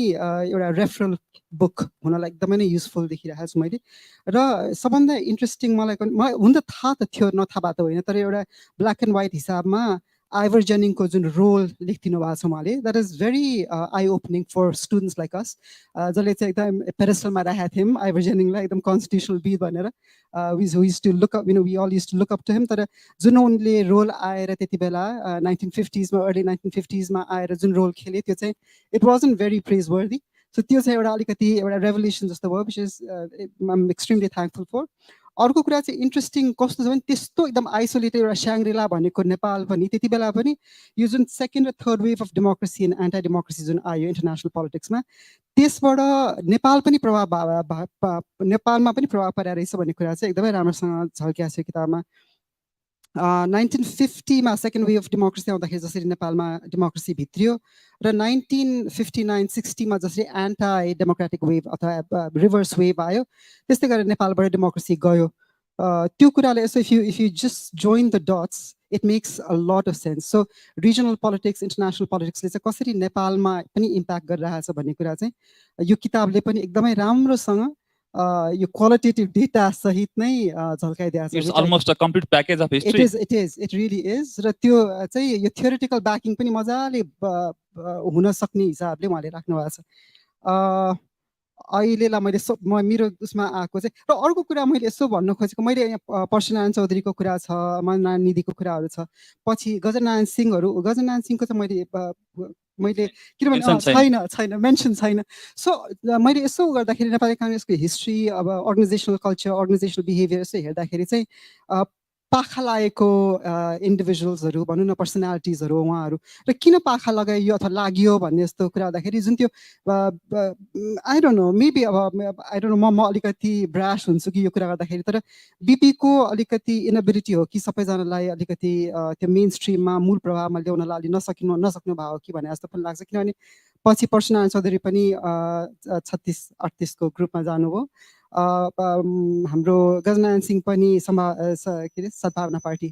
एउटा रेफरल बुक हुनलाई एकदमै नै युजफुल देखिरहेको छु मैले। र सबभन्दा इन्ट्रेस्टिङ मलाई हुन त थाहा त थियो नथाहा भएको त होइन तर एउटा ब्ल्याक एन्ड व्हाइट हिसाबमा आइभर जेनिङको जुन रोल लेखिदिनु भएको छ उहाँले that is very eye opening for students like us जसले चाहिँ एकदम पेरेस्टलमा राखेको थियौँ आइभर जेनिङलाई एकदम कन्स्टिट्युसनल बी भनेर we to look up we all use to look up to him. तर जुन उनले रोल आएर त्यति बेला 1950s अर्ली 1950s आएर जुन रोल खेले त्यो चाहिँ इट वाजन्ट भेरी प्रेज वर्दी। सो त्यो चाहिँ एउटा अलिकति एउटा रेभोल्युसन जस्तो भयो which is I am extremely thankful for. अर्को कुरा चाहिँ इन्ट्रेस्टिङ कस्तो छ भने त्यस्तो एकदम आइसोलेटेड एउटा स्याङ्ग्रिला भनेको नेपाल पनि त्यति बेला पनि यो जुन सेकेन्ड र third wave of democracy and anti democracy जुन आयो इन्टरनेसनल पोलिटिक्समा त्यसबाट नेपाल पनि नेपालमा पनि प्रभाव परेको रहेछ भन्ने कुरा चाहिँ एकदमै राम्रोसँग झल्किएको छ किताबमा। 1950 सेकेन्ड वेभ अफ डेमोक्रेसी आउँदाखेरि जसरी नेपालमा डेमोक्रेसी भित्रियो र 1959-60 जसरी एन्टी डेमोक्रेटिक वेभ अथवा रिभर्स वेभ आयो त्यस्तै गरेर नेपालबाट डेमोक्रेसी गयो। त्यो कुराले यसो if you just join the dots it makes a lot of sense. So regional politics international पोलिटिक्सले चाहिँ कसरी नेपालमा पनि इम्प्याक्ट गरिरहेको छ भन्ने कुरा चाहिँ यो किताबले पनि एकदमै राम्रोसँग यो क्वालिटेटिभ डेटा सहित नै झल्काइदिएको छ। It's almost a complete package of history. It really is. र त्यो चाहिँ यो थियोरिटिकल ब्याकिङ पनि मजाले हुन सक्ने हिसाबले उहाँले राख्नु भएको छ। अहिलेलाई मैले मेरो उसमा आएको चाहिँ र अर्को कुरा मैले यसो भन्न खोजेको मैले यहाँ परशुनारायण चौधरीको कुरा छ मननारायण निधिको कुराहरू छ पछि गजनारायण सिंहको चाहिँ मैले किनभने छैन मेन्सन छैन। सो मैले यसो गर्दाखेरि नेपाली काङ्ग्रेसको हिस्ट्री अब अर्गनाइजेसनल कल्चर अर्गनाइजेसनल बिहेभियर यसो हेर्दाखेरि चाहिँ पाखा लागेको इन्डिभिजुअल्सहरू भनौँ न पर्सनालिटिजहरू उहाँहरू र किन पाखा लगाइयो अथवा लाग्यो भन्ने जस्तो कुरा हुँदाखेरि जुन त्यो आई डोन्ट नो मेबी अब आई डोन्ट नो म अलिकति ब्रास हुन्छु कि यो कुरा गर्दाखेरि तर बिपीको अलिकति इनएबिलिटी हो कि सबैजनालाई अलिकति त्यो मेन स्ट्रिममा मूल प्रभावमा ल्याउनलाई अलि नसक्नु भयो कि भने जस्तो पनि लाग्छ। किनभने पछि परशुनारायण चौधरी पनि 36-38 को ग्रुपमा जानुभयो। हाम्रो गजनारायण सिंह पनि के अरे सद्भावना पार्टी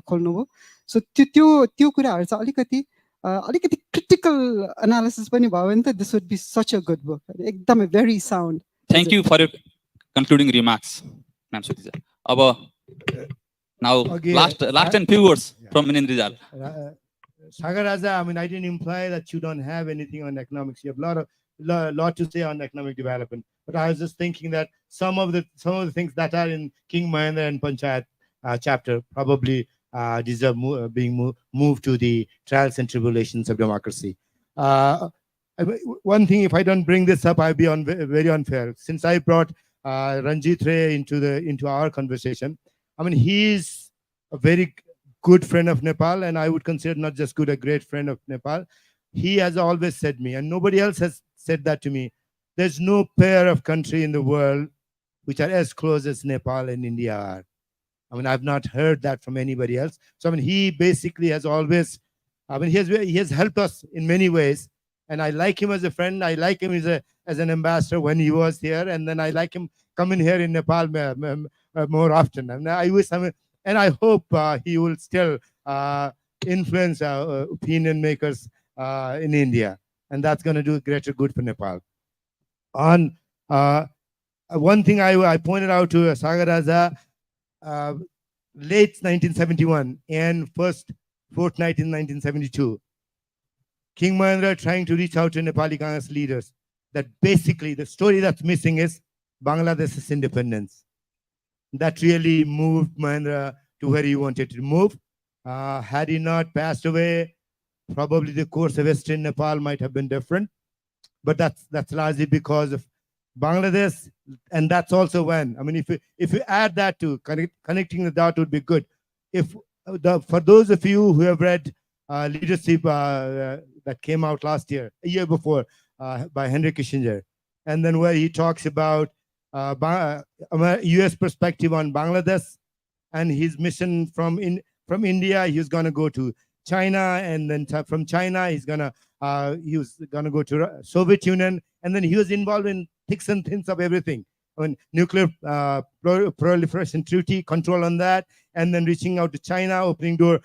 खोल्नुभयो। सो त्यो कुराहरू चाहिँ अलिकति क्रिटिकल एनालिसिस पनि भयो भने त this would be such a good book एकदमै very sound. Thank you for your concluding remarks ma'am Sutija. अब now last and few words from Minendra Rijal. Sagar Raja, I mean, I didn't imply that you don't have anything on economics. You have a lot to say on economic development. But I was just thinking that some of the things that are in King Mahendra and Panchayat chapter probably deserve being moved to the trials and tribulations of democracy. One thing, if I don't bring this up, I'll be very unfair. Since I brought Ranjit Ray into our conversation, I mean, he's a very good friend of Nepal, and I would consider not just good, a great friend of Nepal. He has always said me, and nobody else has said that to me, there's no pair of country in the world which are as close as Nepal and India are. I mean, I've not heard that from anybody else. So, I mean, he basically has always, I mean, he has helped us in many ways, and I like him as a friend. I like him as an ambassador when he was here, and then I like him coming here in Nepal more often. And I wish, and I hope he will still influence opinion makers in India, and that's going to do greater good for Nepal. On one thing I pointed out to Sagar S.J.B, late 1971 and first fortnight in 1972, King Mahendra trying to reach out to Nepali Congress leaders that basically the story that's missing is Bangladesh's independence. That really moved Mahendra to where he wanted to move. Had he not passed away, probably the course of history in Nepal might have been different. But that's largely because of Bangladesh, and that's also when, I mean, if you add that to connecting the dot would be good. If for those of you who have read Leadership that came out last year, a year before, by Henry Kissinger, and then where he talks about U.S. perspective on Bangladesh and his mission from India, he's going to go to China, and then from China he was gonna go to Soviet Union, and then he was involved in thicks and thins of everything. I mean, nuclear proliferation treaty, control on that, and then reaching out to China, opening door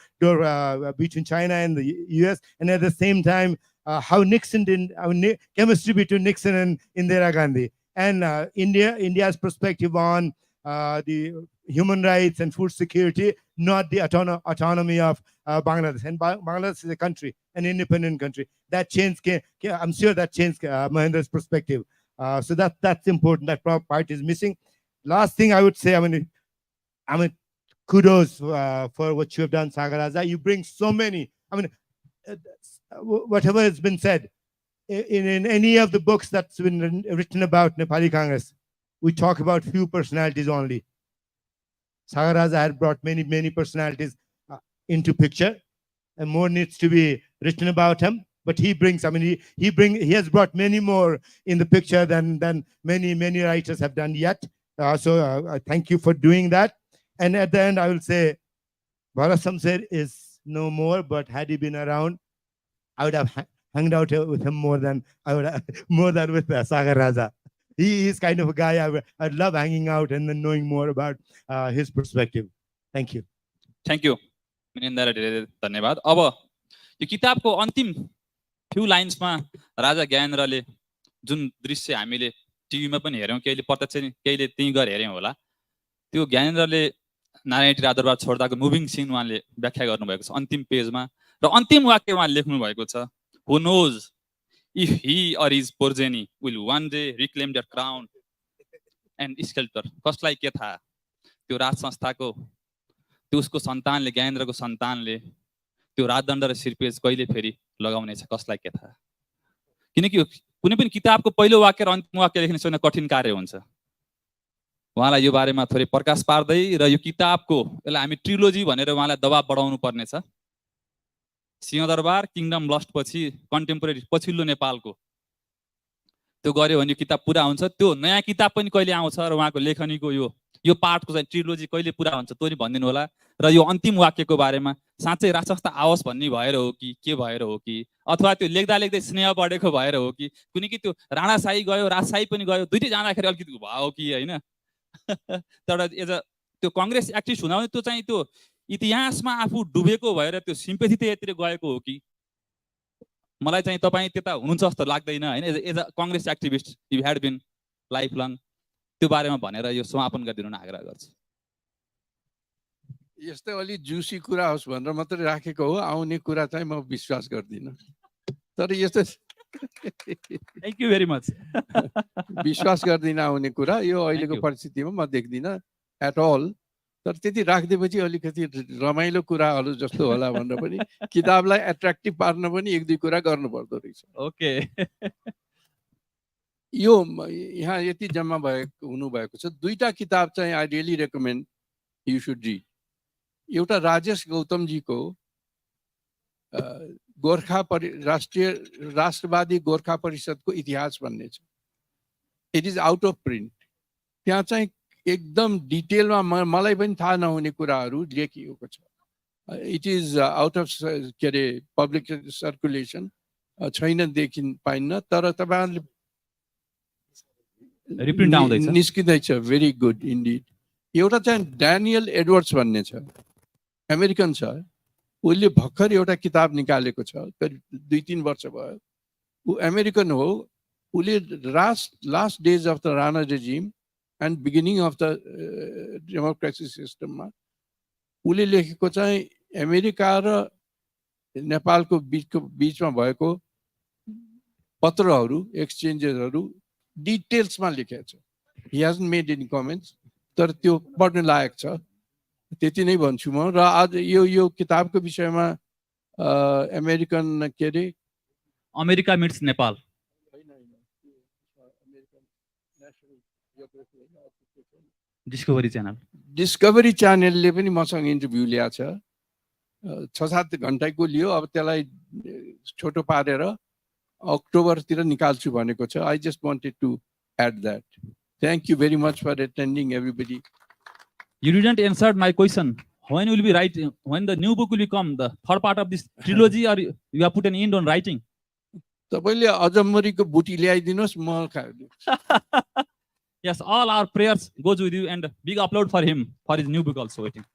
between China and the US, and at the same time, how Nixon did, chemistry between Nixon and Indira Gandhi, and India's perspective on the human rights and food security, not the autonomy of Bangladesh. And Bangladesh is a country, an independent country. That change I'm sure that changed Mahendra's perspective. So that's important. That part is missing. Last thing I would say, I mean, kudos for what you have done, Sagar S.J.B. You bring so many. I mean, whatever has been said in any of the books that's been written about Nepali Congress, we talk about few personalities only. Sagar S.J.B. had brought many personalities into picture, and more needs to be written about him. But he brings, I mean, he has brought many more in the picture than many writers have done yet. So I thank you for doing that. And at the end, I will say, Bharat Samser is no more, but had he been around, I would have hung out with him more than with Sagar S.J.B. He is kind of a guy I'd love hanging out and then knowing more about his perspective. Thank you. Thank you. धन्यवाद. अब यो किताबको अन्तिम few लाइन्समा राजा ज्ञानेन्द्रले जुन दृश्य हामीले टिभीमा पनि हेर्यौं, केहीले प्रत्यक्ष केहीले त्यही गएर हेर्यौं होला, त्यो ज्ञानेन्द्रले नारायणी राजदरबार छोड्दाको मुभिङ सिन उहाँले व्याख्या गर्नुभएको छ अन्तिम पेजमा, र अन्तिम वाक्य उहाँले लेख्नु भएको छ, who knows if he or his progeny will one day reclaim their crown and sculpture. कसलाई के थाहा, त्यो राज संस्थाको त्यो उसको सन्तानले, ज्ञानेन्द्रको सन्तानले त्यो राजदण्ड र शिरपेज कहिले फेरि लगाउनेछ, कसलाई के थाहा. किनकि कुनै पनि किताबको पहिलो वाक्य र अन्तिम वाक्य लेख्ने सबैभन्दा कठिन कार्य हुन्छ. उहाँलाई यो बारेमा थोरै प्रकाश पार्दै र यो किताबको यसलाई हामी ट्रिलोजी भनेर उहाँलाई दबाब बढाउनु पर्नेछ. सिंहदरबार, किङडम लस्ट पछि कन्टेम्पोरेरी पछिल्लो नेपालको त्यो गर्यो भने यो किताब पुरा हुन्छ. त्यो नयाँ किताब पनि कहिले आउँछ र उहाँको लेखनीको यो पार्टको चाहिँ ट्रिलोजी कहिले पुरा हुन्छ त्यो नि भनिदिनु होला. र यो अन्तिम वाक्यको बारेमा साँच्चै राजसंस्था आओस् भन्ने भएर हो कि के भएर हो कि, अथवा त्यो लेख्दा लेख्दै स्नेह बढेको भएर हो कि, कुनै कि त्यो राणाशाही गयो, राजशाही पनि गयो, दुइटै जाँदाखेरि अलिकति भयो कि होइन. तर एज अ त्यो कङ्ग्रेस एक्टिभिस्ट हुँदा त्यो चाहिँ त्यो इतिहासमा आफू डुबेको भएर त्यो सिम्पेथी त्यतिर गएको हो कि, मलाई चाहिँ तपाईँ त्यता हुनुहुन्छ जस्तो लाग्दैन होइन. As a Congress activist you had been life long, त्यो बारेमा भनेर यो समापन गरिदिनु आग्रह गर्छु. यस्तै अलि जुसी कुरा होस् भनेर मात्रै राखेको हो, आउने कुरा चाहिँ म विश्वास गर्दिनँ. तर यस्तो थ्याङ्क यू भेरी मच. विश्वास गर्दिनँ आउने कुरा, यो अहिलेको परिस्थितिमा म देख्दिनँ एट अल. तर त्यति राखिदिएपछि अलिकति रमाइलो कुराहरू जस्तो होला भनेर पनि किताबलाई एट्र्याक्टिभ पार्न पनि एक दुई कुरा गर्नुपर्दो रहेछ. ओके. यो यहाँ यति जम्मा हुनुभएको छ. दुईटा किताब चाहिँ I really recommend you should read. एउटा राजेश गौतमजीको राष्ट्रवादी गोर्खा परिषदको इतिहास भन्ने छ. It is out of print. त्यहाँ चाहिँ एकदम डिटेलमा मलाई पनि थाहा नहुने कुराहरू लेखिएको छ. इट इज आउट अफ के अरे पब्लिक सर्कुलेसन छैन, देखिन पाइन्न. तर तपाईँहरूले रिप्रिन्ट आउँदैछ। निस्किँदैछ, भेरी गुड इन्डिड। एउटा चाहिँ ड्यानियल एडवर्ड्स भन्ने छ, अमेरिकन छ, उसले भर्खर एउटा किताब निकालेको छ, करिब 2-3 वर्ष भयो। ऊ अमेरिकन हो, उसले last days of the Rana regime and beginning of the democracy सिस्टममा उसले लेखेको चाहिँ अमेरिका र नेपालको बिचमा भएको पत्रहरू, एक्सचेन्जेसहरू डिटेल्समा लेखेको छ। ही हैजन्ट मेड एनी कमेन्ट्स, तर त्यो पढ्न लायक छ। त्यति नै भन्छु म। र आज यो किताबको विषयमा अमेरिकन के अरे America meets Nepal, Discovery Channel, Discovery च्यानलले पनि मसँग इन्टरभ्यू ल्याएको छ। 6-7 घन्टाको लियो। अब त्यसलाई छोटो पारेर अक्टोबरतिर निकाल्छु भनेको छ। I just wanted to add that. Thank you very much for attending everybody. You didn't answer my question. When will be writing? When the new book will become the third part of this trilogy, or you have put an end on writing? तपाईँले अजम्मरीको बुटी ल्याइदिनुहोस्, म खाइदिन्छु। Yes, all our prayers goes with you, and big upload for him for his new book also waiting.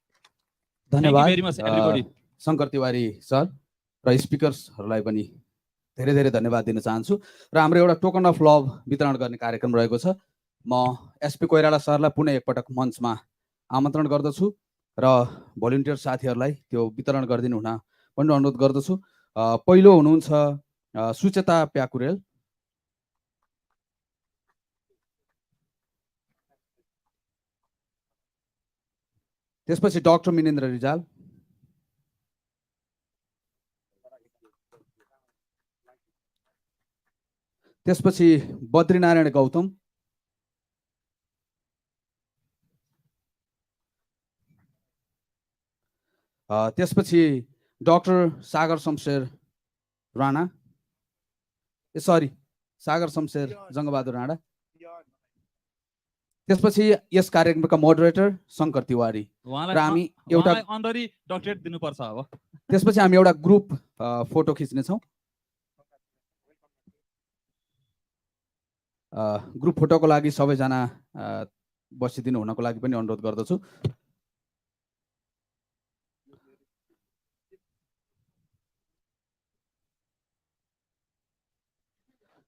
Thank you धन्यवाद very much everybody. Shankar Tiwari sir र स्पिकर्सहरूलाई पनि धेरै धेरै धन्यवाद दिन चाहन्छु। र हाम्रो एउटा टोकन अफ लभ वितरण गर्ने कार्यक्रम रहेको छ। म एसपी कोइराला सरलाई पुनः एकपटक मञ्चमा आमन्त्रण गर्दछु र भोलिन्टियर साथीहरूलाई त्यो वितरण गरिदिनु हुन पनि अनुरोध गर्दछु। पहिलो हुनुहुन्छ सुचेता प्याकुरेल, त्यसपछि डाक्टर मिनेन्द्र रिजाल, त्यसपछि बद्रीनारायण गौतम, त्यसपछि डाक्टर सागर शमशेर राणा, सरी सागर शमशेर जङ्गबहादुर राणा, त्यसपछि यस कार्यक्रमका मोडरेटर शङ्कर तिवारी र हामी एउटा अनरी डक्टरेट दिनुपर्छ अब। त्यसपछि हामी एउटा ग्रुप फोटो खिच्नेछौँ। ग्रुप फोटोको लागि सबैजना बसिदिनु हुनको लागि पनि अनुरोध गर्दछु।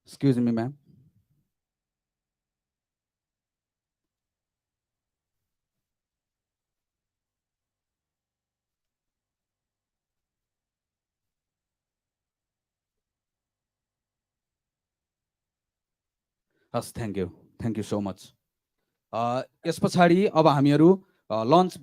Excuse me, ma'am. हस्, थ्याङ्क यू सो मच। यस पछाडि अब हामीहरू लन्च